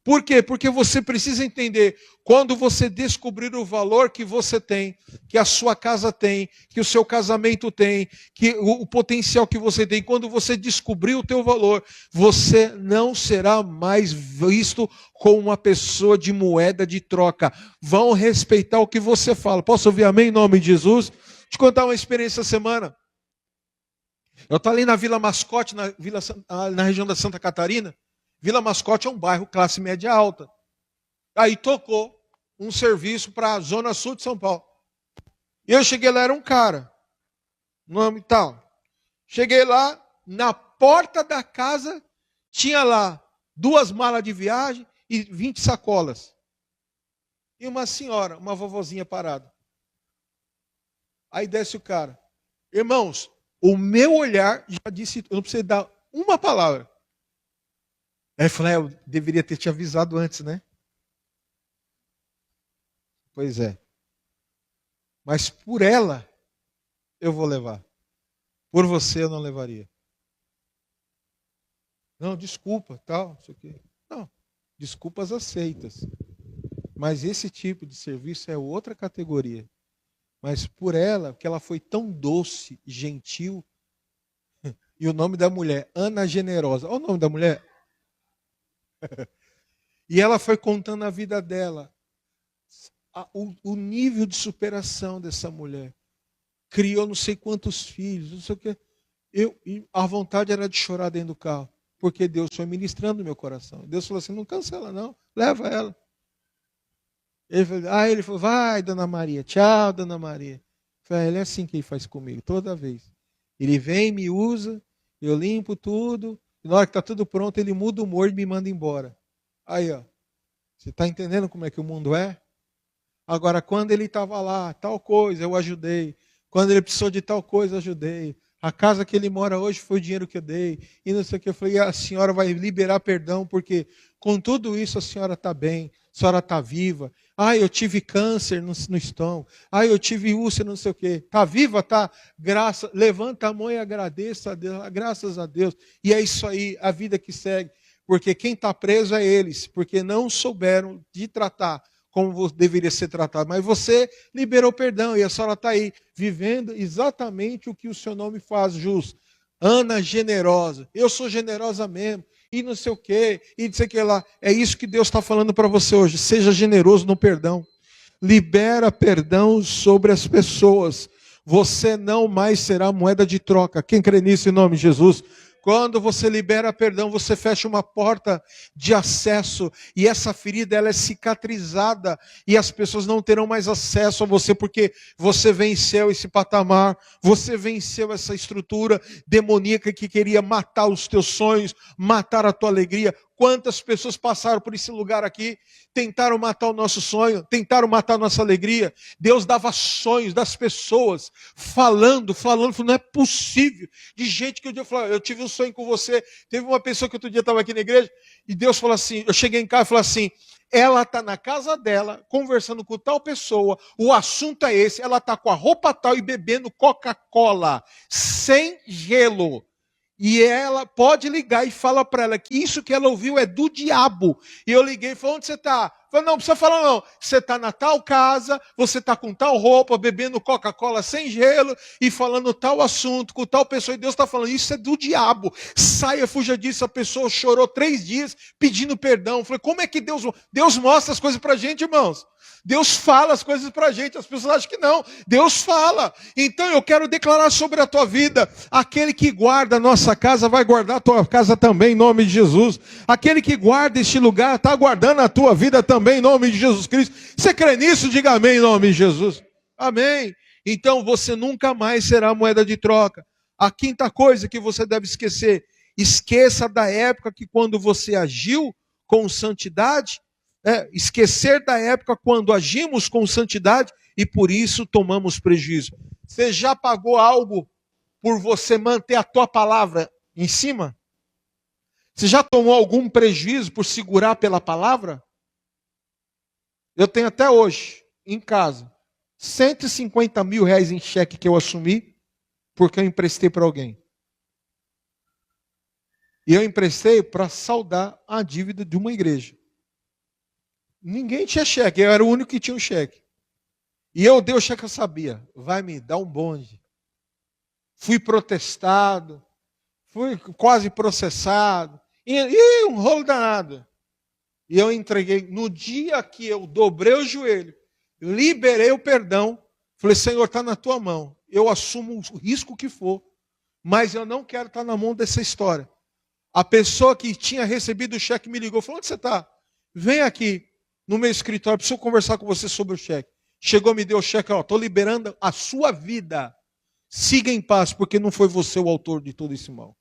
Por quê? Porque você precisa entender, quando você descobrir o valor que você tem, que a sua casa tem, que o seu casamento tem, que o potencial que você tem, quando você descobrir o teu valor, você não será mais visto como uma pessoa de moeda de troca. Vão respeitar o que você fala. Posso ouvir amém em nome de Jesus? Te contar uma experiência essa semana. Eu estou ali na Vila Mascote, na região da Santa Catarina. Vila Mascote é um bairro classe média alta. Aí tocou um serviço para a Zona Sul de São Paulo. E eu cheguei lá, era um cara. Nome tal. Cheguei lá, na porta da casa, tinha lá 2 malas de viagem e 20 sacolas. E uma senhora, uma vovozinha parada. Aí desce o cara. Irmãos, o meu olhar já disse, eu não precisei dar uma palavra. Aí eu falei, eu deveria ter te avisado antes, né? Pois é. Mas por ela, eu vou levar. Por você, eu não levaria. Não, desculpa, tal, não sei o quê. Não, desculpas aceitas. Mas esse tipo de serviço é outra categoria. Mas por ela, que ela foi tão doce, gentil, e o nome da mulher, Ana Generosa. Olha o nome da mulher. E ela foi contando a vida dela, o nível de superação dessa mulher. Criou não sei quantos filhos, não sei o quê. A vontade era de chorar dentro do carro, porque Deus foi ministrando no meu coração. Deus falou assim, não cancela não, leva ela. Ele falou, vai, Dona Maria, tchau, Dona Maria. Eu falei, ele é assim que ele faz comigo, toda vez. Ele vem, me usa, eu limpo tudo, e na hora que está tudo pronto, ele muda o humor e me manda embora. Aí, ó, você está entendendo como é que o mundo é? Agora, quando ele estava lá, tal coisa, eu ajudei. Quando ele precisou de tal coisa, eu ajudei. A casa que ele mora hoje foi o dinheiro que eu dei. E não sei o que. Eu falei, a senhora vai liberar perdão, porque com tudo isso a senhora está bem, a senhora está viva. Eu tive câncer no estômago. Eu tive úlcera, não sei o quê. Está viva? Está? Levanta a mão e agradeça a Deus. Graças a Deus. E é isso aí, a vida que segue. porque quem está preso é eles, porque não souberam de tratar como deveria ser tratado. Mas você liberou perdão e a senhora está aí, vivendo exatamente o que o seu nome faz, jus. Ana generosa, eu sou generosa mesmo, e não sei o quê, e não sei o que lá. É isso que Deus está falando para você hoje, seja generoso no perdão. Libera perdão sobre as pessoas. Você não mais será moeda de troca. Quem crê nisso em nome de Jesus? Quando você libera perdão, você fecha uma porta de acesso e essa ferida ela é cicatrizada e as pessoas não terão mais acesso a você porque você venceu esse patamar, você venceu essa estrutura demoníaca que queria matar os teus sonhos, matar a tua alegria. Quantas pessoas passaram por esse lugar aqui, tentaram matar o nosso sonho, tentaram matar a nossa alegria. Deus dava sonhos das pessoas, falando, não é possível. De gente que um dia falou, eu tive um sonho com você. Teve uma pessoa que outro dia estava aqui na igreja, e Deus falou assim, eu cheguei em casa e falei assim, ela está na casa dela, conversando com tal pessoa, o assunto é esse, ela está com a roupa tal e bebendo Coca-Cola, sem gelo. E ela pode ligar e fala para ela que isso que ela ouviu é do diabo. E eu liguei e falei, onde você está? Falei, não, não precisa falar não. Você está na tal casa, você está com tal roupa, bebendo Coca-Cola sem gelo e falando tal assunto com tal pessoa. E Deus está falando, isso é do diabo. Saia, fuja disso. A pessoa chorou 3 dias pedindo perdão. Eu falei, como é que Deus mostra as coisas para a gente, irmãos? Deus fala as coisas para a gente, as pessoas acham que não. Deus fala. Então eu quero declarar sobre a tua vida, aquele que guarda a nossa casa, vai guardar a tua casa também, em nome de Jesus. Aquele que guarda este lugar, está guardando a tua vida também, em nome de Jesus Cristo. Você crê nisso? Diga amém, em nome de Jesus. Amém. Então você nunca mais será moeda de troca. A quinta coisa que você deve esquecer, esqueça da época que quando você agiu com santidade, esquecer da época quando agimos com santidade e por isso tomamos prejuízo. Você já pagou algo por você manter a tua palavra em cima? Você já tomou algum prejuízo por segurar pela palavra? Eu tenho até hoje, em casa, 150 mil reais em cheque que eu assumi porque eu emprestei para alguém. E eu emprestei para saldar a dívida de uma igreja. Ninguém tinha cheque, eu era o único que tinha um cheque. E eu dei o cheque, eu sabia, vai me dar um bonde. Fui protestado, fui quase processado, e um rolo danado. E eu entreguei, no dia que eu dobrei o joelho, liberei o perdão, falei, Senhor, está na tua mão, eu assumo o risco que for, mas eu não quero estar na mão dessa história. A pessoa que tinha recebido o cheque me ligou, falou, onde você está? Vem aqui no meu escritório, preciso conversar com você sobre o cheque. Chegou, me deu o cheque, estou liberando a sua vida. Siga em paz, porque não foi você o autor de todo esse mal.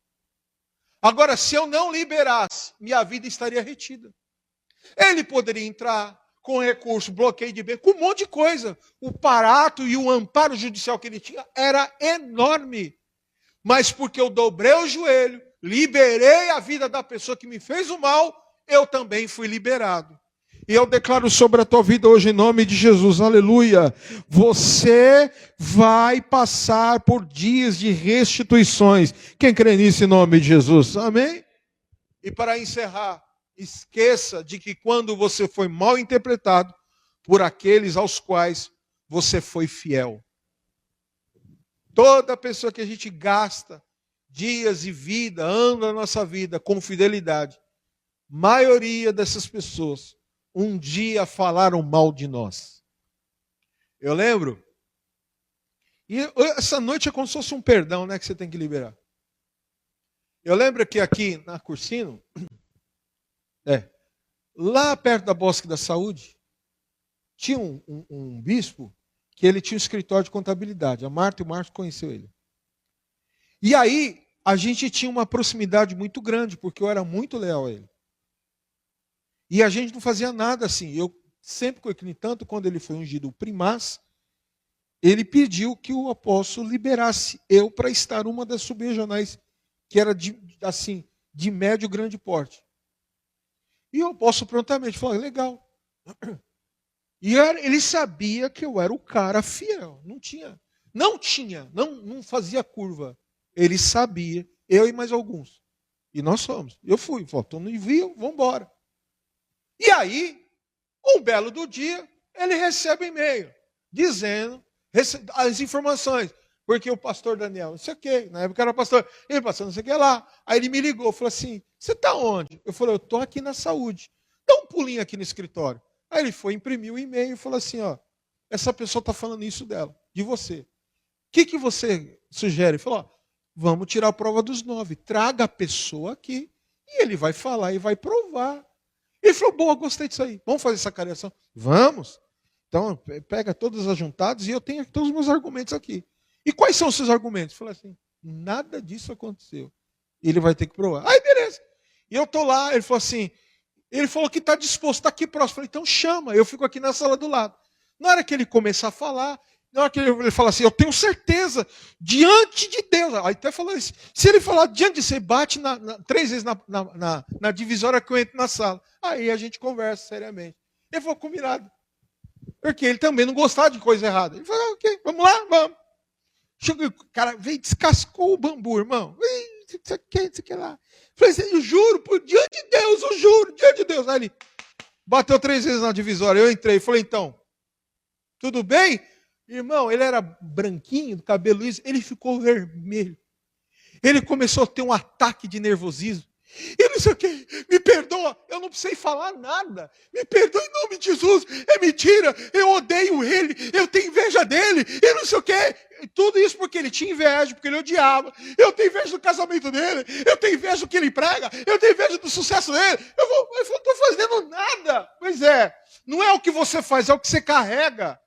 Agora, se eu não liberasse, minha vida estaria retida. Ele poderia entrar com recurso, bloqueio de bem, com um monte de coisa. O parato e o amparo judicial que ele tinha era enorme. Mas porque eu dobrei o joelho, liberei a vida da pessoa que me fez o mal, eu também fui liberado. E eu declaro sobre a tua vida hoje em nome de Jesus, aleluia. Você vai passar por dias de restituições. Quem crê nisso em nome de Jesus? Amém? E para encerrar, esqueça de que quando você foi mal interpretado por aqueles aos quais você foi fiel. Toda pessoa que a gente gasta dias e vida, anda na nossa vida com fidelidade, maioria dessas pessoas um dia falaram mal de nós. Eu lembro, e essa noite é como se fosse um perdão, né, que você tem que liberar. Eu lembro que aqui na Cursino, lá perto da Bosque da Saúde, tinha um bispo que ele tinha um escritório de contabilidade. A Marta e o Marcos conheceu ele. E aí, a gente tinha uma proximidade muito grande, porque eu era muito leal a ele. E a gente não fazia nada assim. Eu sempre, tanto quando ele foi ungido primaz, ele pediu que o apóstolo liberasse eu para estar uma das subregionais, que era de médio grande porte. E o apóstolo prontamente falou, legal. E ele sabia que eu era o cara fiel. Não fazia curva. Ele sabia, eu e mais alguns. E nós fomos. Eu fui, falou, tu não viu, vamos embora. E aí, um belo do dia, ele recebe um e-mail dizendo as informações. Porque o pastor Daniel, não sei o quê, na época era pastor, ele pastor não sei o que lá. Aí ele me ligou, falou assim, você está onde? Eu falei, eu estou aqui na saúde. Dá um pulinho aqui no escritório. Aí ele foi, imprimiu o e-mail e falou assim, ó, essa pessoa está falando isso dela, de você. O que você sugere? Ele falou, ó, vamos tirar a prova dos 9. Traga a pessoa aqui e ele vai falar e vai provar. Ele falou, boa, gostei disso aí. Vamos fazer essa cariação? Vamos. Então, pega todas as juntadas e eu tenho todos os meus argumentos aqui. E quais são os seus argumentos? Eu falei assim, nada disso aconteceu. Ele vai ter que provar. Aí, beleza. E eu estou lá, ele falou assim, ele falou que está disposto, está aqui próximo. Eu falei, então chama, eu fico aqui na sala do lado. Na hora que ele começar a falar, na hora que ele fala assim, eu tenho certeza, diante de Deus. Aí até falou isso. Se ele falar diante de você, bate 3 vezes na divisória que eu entro na sala. Aí a gente conversa seriamente. Ele falou, combinado. Porque ele também não gostava de coisa errada. Ele falou, ok, vamos lá, vamos. Chegou, o cara veio e descascou o bambu, irmão. Isso aqui lá. Falei assim, eu juro, por diante de Deus, eu juro, diante de Deus. Aí ele bateu 3 vezes na divisória. Eu entrei, falei, então, tudo bem? Irmão, ele era branquinho, do cabelo liso, ele ficou vermelho. Ele começou a ter um ataque de nervosismo. E não sei o que, me perdoa, eu não precisei falar nada. Me perdoa em nome de Jesus, é mentira, eu odeio ele, eu tenho inveja dele, e não sei o que. Tudo isso porque ele tinha inveja, porque ele odiava. Eu tenho inveja do casamento dele, eu tenho inveja do que ele prega, eu tenho inveja do sucesso dele. Eu não estou fazendo nada. Pois é, não é o que você faz, é o que você carrega.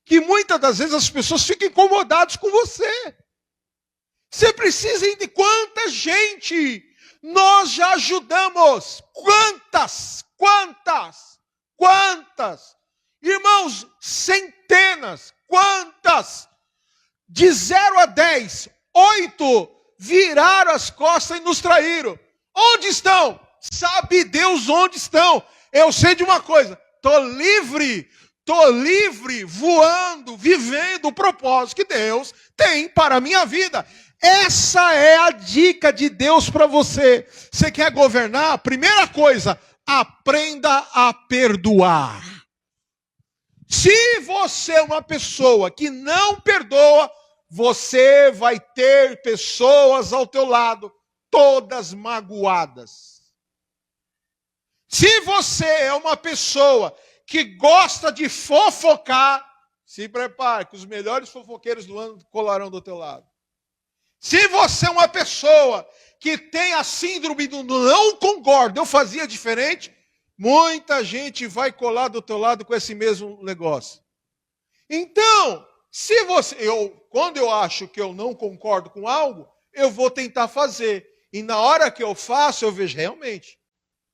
Que muitas das vezes as pessoas ficam incomodadas com você. Você precisa de quanta gente nós já ajudamos. Quantas? Irmãos, centenas. Quantas? De 0 a 10, 8 viraram as costas e nos traíram. Onde estão? Sabe Deus onde estão. Eu sei de uma coisa, estou livre, voando, vivendo o propósito que Deus tem para a minha vida. Essa é a dica de Deus para você. Você quer governar? Primeira coisa, aprenda a perdoar. Se você é uma pessoa que não perdoa, você vai ter pessoas ao teu lado, todas magoadas. Se você é uma pessoa que gosta de fofocar, se prepare, que os melhores fofoqueiros do ano colarão do teu lado. Se você é uma pessoa que tem a síndrome do não concordo, eu fazia diferente, muita gente vai colar do teu lado com esse mesmo negócio. Então, se você, quando eu acho que eu não concordo com algo, eu vou tentar fazer. E na hora que eu faço, eu vejo realmente,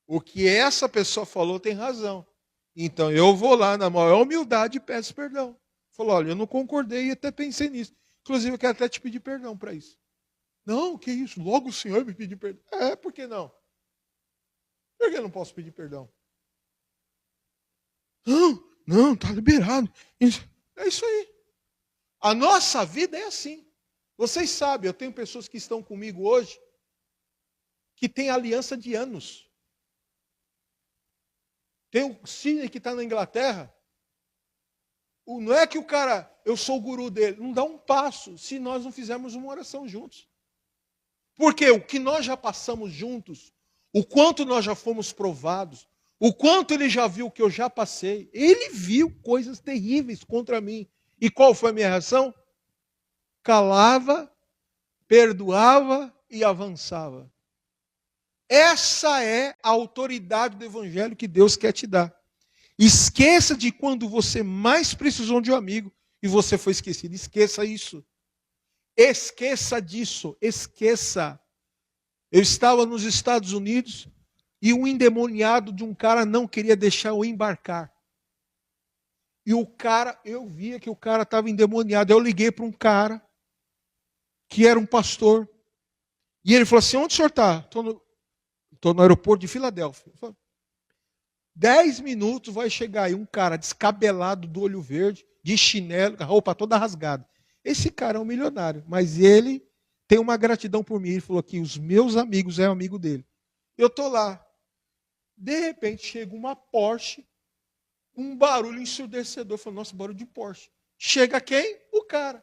o que essa pessoa falou tem razão. Então eu vou lá na maior humildade e peço perdão. Falou, olha, eu não concordei e até pensei nisso. Inclusive, eu quero até te pedir perdão para isso. Não, que isso? Logo o senhor me pedir perdão. Por que não? Por que eu não posso pedir perdão? Não, está liberado. É isso aí. A nossa vida é assim. Vocês sabem, eu tenho pessoas que estão comigo hoje que têm aliança de anos. Tem o Sidney que está na Inglaterra. Não é que o cara, eu sou o guru dele. Não dá um passo se nós não fizermos uma oração juntos. Porque o que nós já passamos juntos, o quanto nós já fomos provados, o quanto ele já viu o que eu já passei. Ele viu coisas terríveis contra mim. E qual foi a minha reação? Calava, perdoava e avançava. Essa é a autoridade do evangelho que Deus quer te dar. Esqueça de quando você mais precisou de um amigo e você foi esquecido. Esqueça isso. Esqueça disso. Esqueça. Eu estava nos Estados Unidos e um endemoniado de um cara não queria deixar eu embarcar. E o cara, eu via que o cara estava endemoniado. Eu liguei para um cara que era um pastor. E ele falou assim, onde o senhor está? Estou no aeroporto de Filadélfia. 10 minutos vai chegar aí um cara descabelado, do olho verde, de chinelo, com a roupa toda rasgada. Esse cara é um milionário, mas ele tem uma gratidão por mim. Ele falou que os meus amigos é amigo dele. Eu estou lá. De repente chega uma Porsche, um barulho ensurdecedor. Eu falei, nossa, barulho de Porsche. Chega quem? O cara.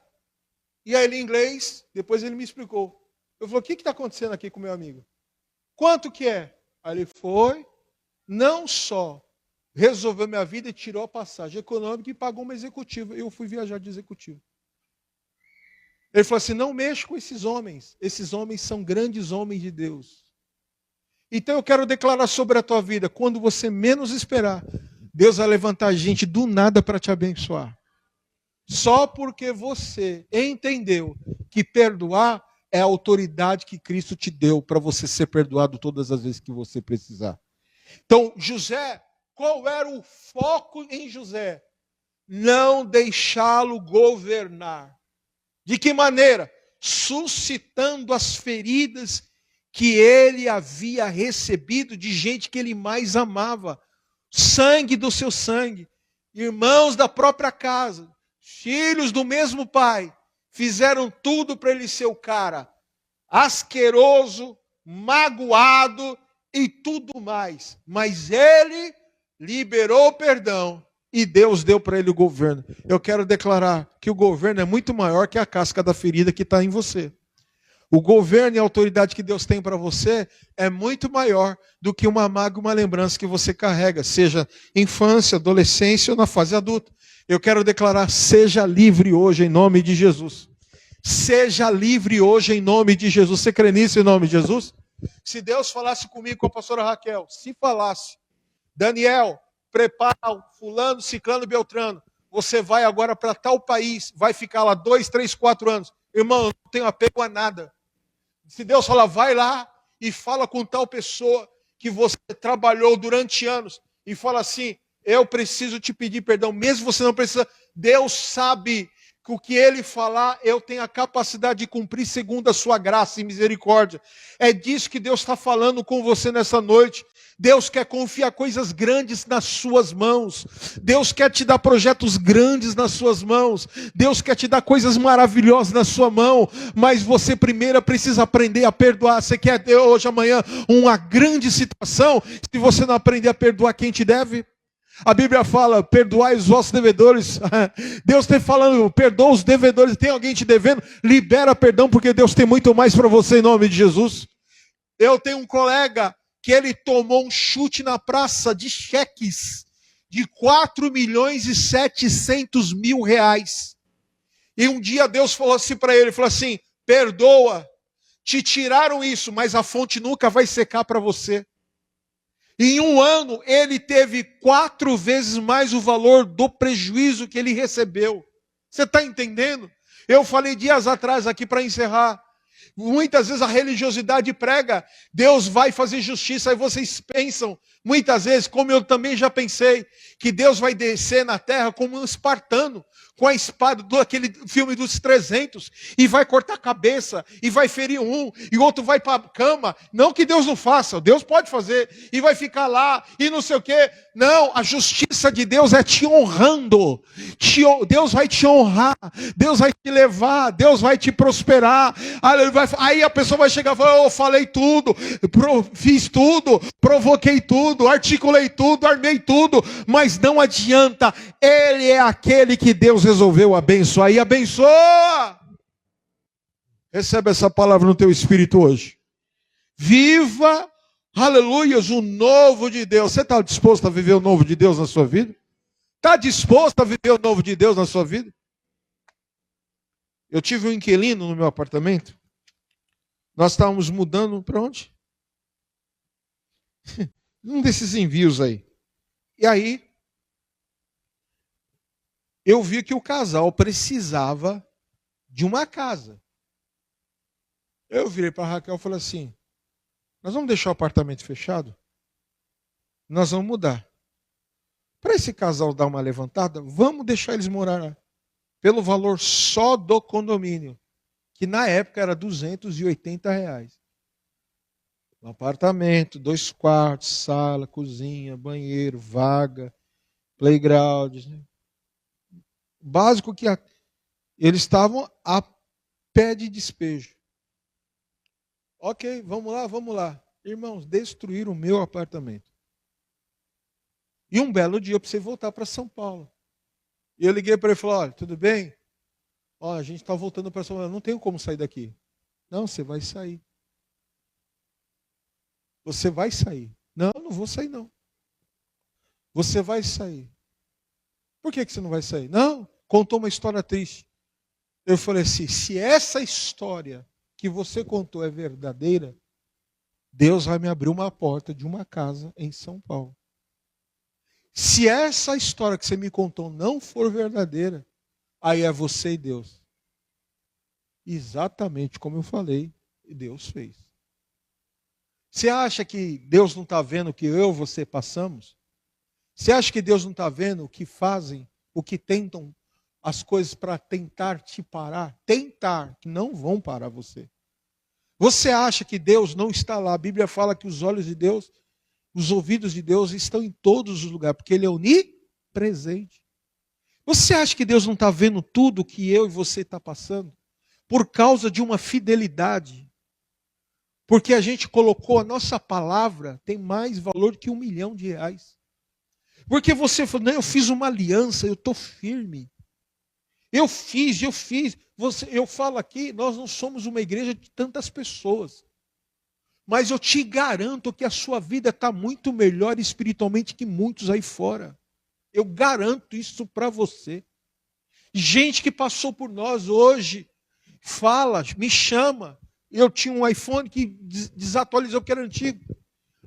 E aí ele em inglês, depois ele me explicou. Eu falei, o que está acontecendo aqui com o meu amigo? Quanto que é? Aí ele foi, não só resolveu minha vida e tirou a passagem econômica e pagou uma executiva. Eu fui viajar de executivo. Ele falou assim, não mexa com esses homens são grandes homens de Deus. Então eu quero declarar sobre a tua vida, quando você menos esperar, Deus vai levantar gente do nada para te abençoar. Só porque você entendeu que perdoar é a autoridade que Cristo te deu para você ser perdoado todas as vezes que você precisar. Então, José, qual era o foco em José? Não deixá-lo governar. De que maneira? Suscitando as feridas que ele havia recebido de gente que ele mais amava. Sangue do seu sangue. Irmãos da própria casa. Filhos do mesmo pai. Fizeram tudo para ele ser o cara asqueroso, magoado e tudo mais. Mas ele liberou o perdão e Deus deu para ele o governo. Eu quero declarar que o governo é muito maior que a casca da ferida que está em você. O governo e a autoridade que Deus tem para você é muito maior do que uma mágoa e uma lembrança que você carrega, seja infância, adolescência ou na fase adulta. Eu quero declarar, seja livre hoje em nome de Jesus. Seja livre hoje em nome de Jesus. Você crê nisso em nome de Jesus? Se Deus falasse comigo, com a pastora Raquel, se falasse, Daniel, prepara o fulano, ciclano, beltrano, você vai agora para tal país, vai ficar lá 2, 3, 4 anos. Irmão, eu não tenho apego a nada. Se Deus falar, vai lá e fala com tal pessoa que você trabalhou durante anos e fala assim, eu preciso te pedir perdão, mesmo você não precisa, Deus sabe que o que ele falar, eu tenho a capacidade de cumprir segundo a sua graça e misericórdia. É disso que Deus está falando com você nessa noite. Deus quer confiar coisas grandes nas suas mãos. Deus quer te dar projetos grandes nas suas mãos. Deus quer te dar coisas maravilhosas na sua mão. Mas você primeiro precisa aprender a perdoar. Você quer ter hoje, amanhã, uma grande situação? Se você não aprender a perdoar quem te deve? A Bíblia fala, perdoai os vossos devedores. Deus está falando, perdoa os devedores. Tem alguém te devendo? Libera perdão, porque Deus tem muito mais para você em nome de Jesus. Eu tenho um colega que ele tomou um chute na praça de cheques de 4.700.000 reais. E um dia Deus falou assim para ele, falou assim, perdoa, te tiraram isso, mas a fonte nunca vai secar para você. Em um ano, ele teve 4 vezes mais o valor do prejuízo que ele recebeu. Você está entendendo? Eu falei dias atrás aqui para encerrar. Muitas vezes a religiosidade prega, Deus vai fazer justiça, e vocês pensam, muitas vezes, como eu também já pensei, que Deus vai descer na terra como um espartano, com a espada daquele filme dos 300, e vai cortar a cabeça, e vai ferir um, e o outro vai para a cama. Não que Deus não faça, Deus pode fazer, e vai ficar lá, e não sei o quê. Não, a justiça de Deus é te honrando. Deus vai te honrar, Deus vai te levar, Deus vai te prosperar. Aí a pessoa vai chegar e falar, eu falei tudo, fiz tudo, provoquei tudo, articulei tudo, armei tudo, mas não adianta. Ele é aquele que Deus resolveu abençoar e abençoa. Recebe essa palavra no teu espírito hoje. Viva, aleluias, o novo de Deus. Você está disposto a viver o novo de Deus na sua vida? Está disposto a viver o novo de Deus na sua vida? Eu tive um inquilino no meu apartamento. Nós estávamos mudando para onde? Um desses envios aí. E aí, eu vi que o casal precisava de uma casa. Eu virei para a Raquel e falei assim, nós vamos deixar o apartamento fechado? Nós vamos mudar. Para esse casal dar uma levantada, vamos deixar eles morar pelo valor só do condomínio, que na época era R$280. Um apartamento, 2 quartos, sala, cozinha, banheiro, vaga, playground. Básico que eles estavam a pé de despejo. Ok, vamos lá, vamos lá. Irmãos, destruíram o meu apartamento. E um belo dia eu precisei voltar para São Paulo. E eu liguei para ele e falei, olha, tudo bem? Ó, a gente está voltando para São Paulo, não tenho como sair daqui. Não, você vai sair. Você vai sair. Não, não vou sair não. Você vai sair. Por que você não vai sair? Não, contou uma história triste. Eu falei assim, se essa história que você contou é verdadeira, Deus vai me abrir uma porta de uma casa em São Paulo. Se essa história que você me contou não for verdadeira, aí é você e Deus. Exatamente como eu falei, Deus fez. Você acha que Deus não está vendo o que eu e você passamos? Você acha que Deus não está vendo o que fazem, o que tentam as coisas para tentar te parar? Tentar, que não vão parar você. Você acha que Deus não está lá? A Bíblia fala que os olhos de Deus, os ouvidos de Deus estão em todos os lugares, porque Ele é onipresente. Você acha que Deus não está vendo tudo que eu e você está passando? Por causa de uma fidelidade. Porque a gente colocou a nossa palavra, tem mais valor que R$1 milhão. Porque você falou, não, eu fiz uma aliança, eu estou firme. Eu fiz. Eu falo aqui, nós não somos uma igreja de tantas pessoas. Mas eu te garanto que a sua vida está muito melhor espiritualmente que muitos aí fora. Eu garanto isso para você. Gente que passou por nós hoje, fala, me chama. Eu tinha um iPhone que desatualizou, que era antigo.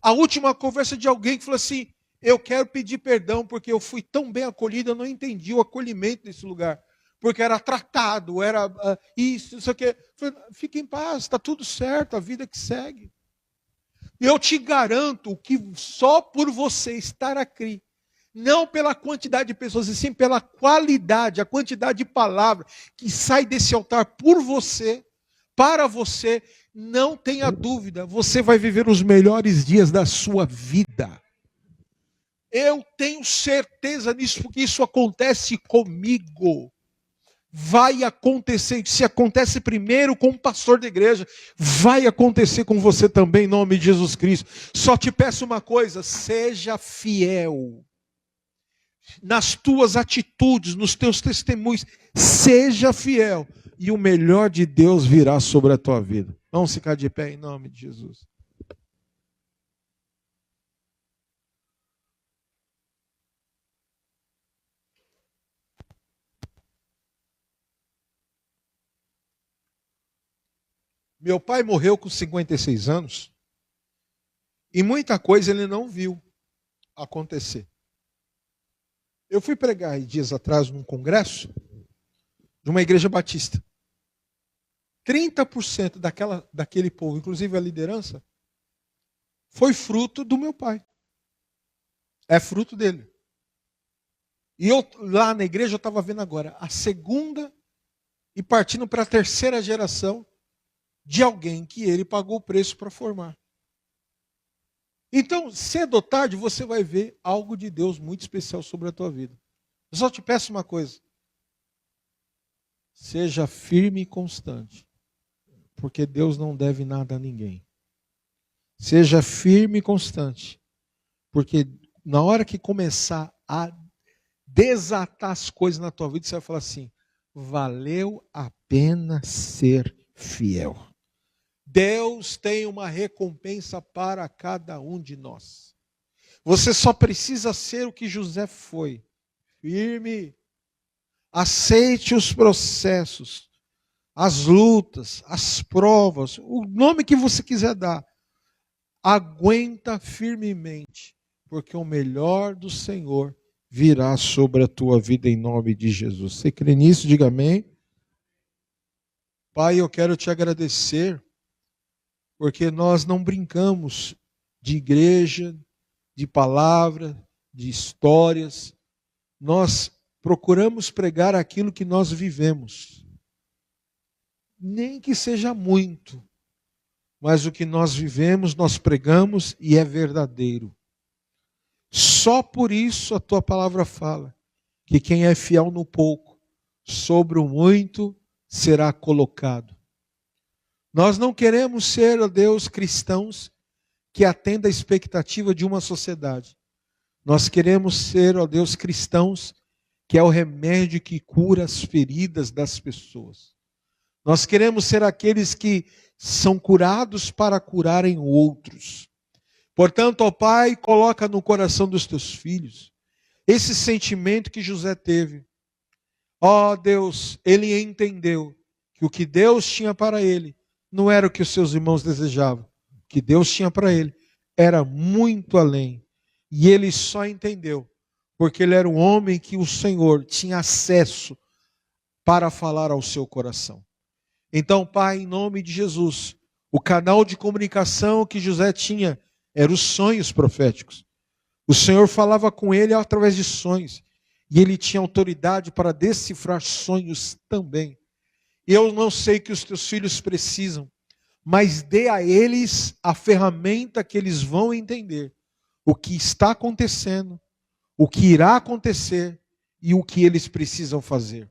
A última conversa de alguém que falou assim, eu quero pedir perdão porque eu fui tão bem acolhido, eu não entendi o acolhimento desse lugar. Porque era tratado, era isso, isso aqui. Fique em paz, está tudo certo, a vida que segue. Eu te garanto que só por você estar aqui, não pela quantidade de pessoas, e sim pela qualidade, a quantidade de palavras que sai desse altar por você, para você, não tenha dúvida, você vai viver os melhores dias da sua vida. Eu tenho certeza nisso, porque isso acontece comigo. Vai acontecer, se acontece primeiro com um pastor da igreja, vai acontecer com você também, em nome de Jesus Cristo. Só te peço uma coisa, seja fiel. Nas tuas atitudes, nos teus testemunhos, seja fiel. E o melhor de Deus virá sobre a tua vida. Vamos ficar de pé em nome de Jesus. Meu pai morreu com 56 anos e muita coisa ele não viu acontecer. Eu fui pregar dias atrás num congresso de uma igreja batista. 30% daquele povo, inclusive a liderança, foi fruto do meu pai. É fruto dele. E eu lá na igreja eu estava vendo agora a segunda e partindo para a terceira geração de alguém que ele pagou o preço para formar. Então, cedo ou tarde, você vai ver algo de Deus muito especial sobre a tua vida. Eu só te peço uma coisa. Seja firme e constante, porque Deus não deve nada a ninguém. Seja firme e constante, porque na hora que começar a desatar as coisas na tua vida, você vai falar assim, valeu a pena ser fiel. Deus tem uma recompensa para cada um de nós. Você só precisa ser o que José foi. Firme. Aceite os processos, as lutas, as provas, o nome que você quiser dar. Aguenta firmemente, porque o melhor do Senhor virá sobre a tua vida em nome de Jesus. Você crê nisso? Diga amém. Pai, eu quero te agradecer, porque nós não brincamos de igreja, de palavra, de histórias. Nós procuramos pregar aquilo que nós vivemos. Nem que seja muito, mas o que nós vivemos, nós pregamos e é verdadeiro. Só por isso a tua palavra fala que quem é fiel no pouco, sobre o muito será colocado. Nós não queremos ser, ó Deus, cristãos que atendam a expectativa de uma sociedade. Nós queremos ser, ó Deus, cristãos que é o remédio que cura as feridas das pessoas. Nós queremos ser aqueles que são curados para curarem outros. Portanto, ó Pai, coloca no coração dos teus filhos esse sentimento que José teve. Ó Deus, ele entendeu que o que Deus tinha para ele não era o que os seus irmãos desejavam. O que Deus tinha para ele era muito além. E ele só entendeu porque ele era um homem que o Senhor tinha acesso para falar ao seu coração. Então, Pai, em nome de Jesus, o canal de comunicação que José tinha eram os sonhos proféticos. O Senhor falava com ele através de sonhos. E ele tinha autoridade para decifrar sonhos também. Eu não sei que os teus filhos precisam, mas dê a eles a ferramenta que eles vão entender o que está acontecendo, o que irá acontecer e o que eles precisam fazer.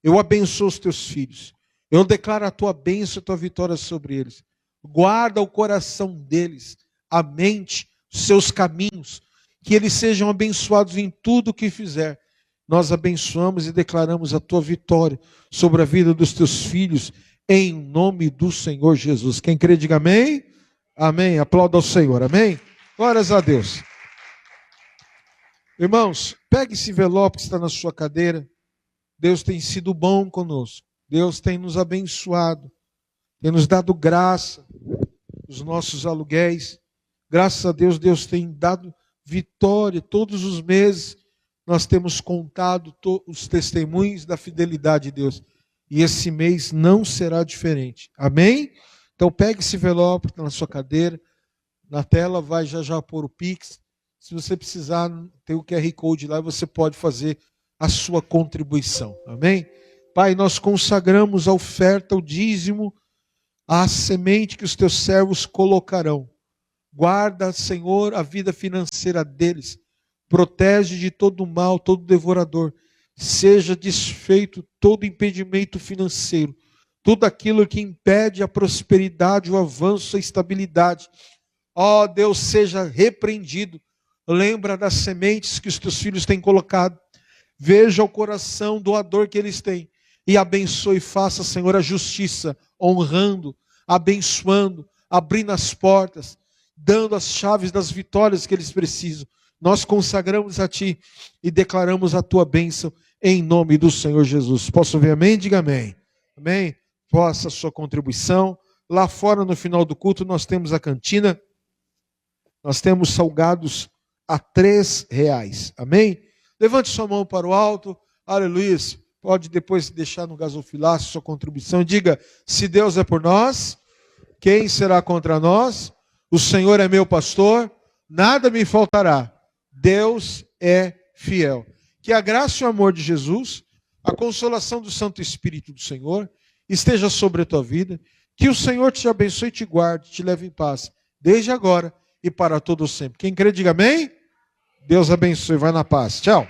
Eu abençoo os teus filhos. Eu declaro a tua bênção e a tua vitória sobre eles. Guarda o coração deles, a mente, os seus caminhos, que eles sejam abençoados em tudo o que fizer. Nós abençoamos e declaramos a tua vitória sobre a vida dos teus filhos, em nome do Senhor Jesus. Quem crê, diga amém. Amém. Aplauda ao Senhor. Amém. Glórias a Deus. Irmãos, pegue esse envelope que está na sua cadeira. Deus tem sido bom conosco. Deus tem nos abençoado. Tem nos dado graça. Os nossos aluguéis. Graças a Deus, Deus tem dado vitória. Todos os meses nós temos contado os testemunhos da fidelidade de Deus. E esse mês não será diferente. Amém? Então pegue esse envelope que está na sua cadeira. Na tela vai já pôr o Pix. Se você precisar, tem o QR Code lá e você pode fazer a sua contribuição. Amém? Pai, nós consagramos a oferta, o dízimo, a semente que os teus servos colocarão. Guarda, Senhor, a vida financeira deles. Protege de todo mal, todo devorador. Seja desfeito todo impedimento financeiro. Tudo aquilo que impede a prosperidade, o avanço, a estabilidade. Ó Deus, seja repreendido. Lembra das sementes que os teus filhos têm colocado. Veja o coração doador que eles têm. E abençoe e faça, Senhor, a justiça, honrando, abençoando, abrindo as portas, dando as chaves das vitórias que eles precisam. Nós consagramos a Ti e declaramos a Tua bênção em nome do Senhor Jesus. Posso ver amém? Diga amém. Amém? Faça a sua contribuição. Lá fora, no final do culto, nós temos a cantina. Nós temos salgados a R$3. Amém? Levante sua mão para o alto. Aleluia. Pode depois deixar no gasofilácio sua contribuição. Diga, se Deus é por nós, quem será contra nós? O Senhor é meu pastor, nada me faltará. Deus é fiel. Que a graça e o amor de Jesus, a consolação do Santo Espírito do Senhor, esteja sobre a tua vida. Que o Senhor te abençoe e te guarde, te leve em paz, desde agora e para todo sempre. Quem crê, diga amém. Deus abençoe, vai na paz. Tchau.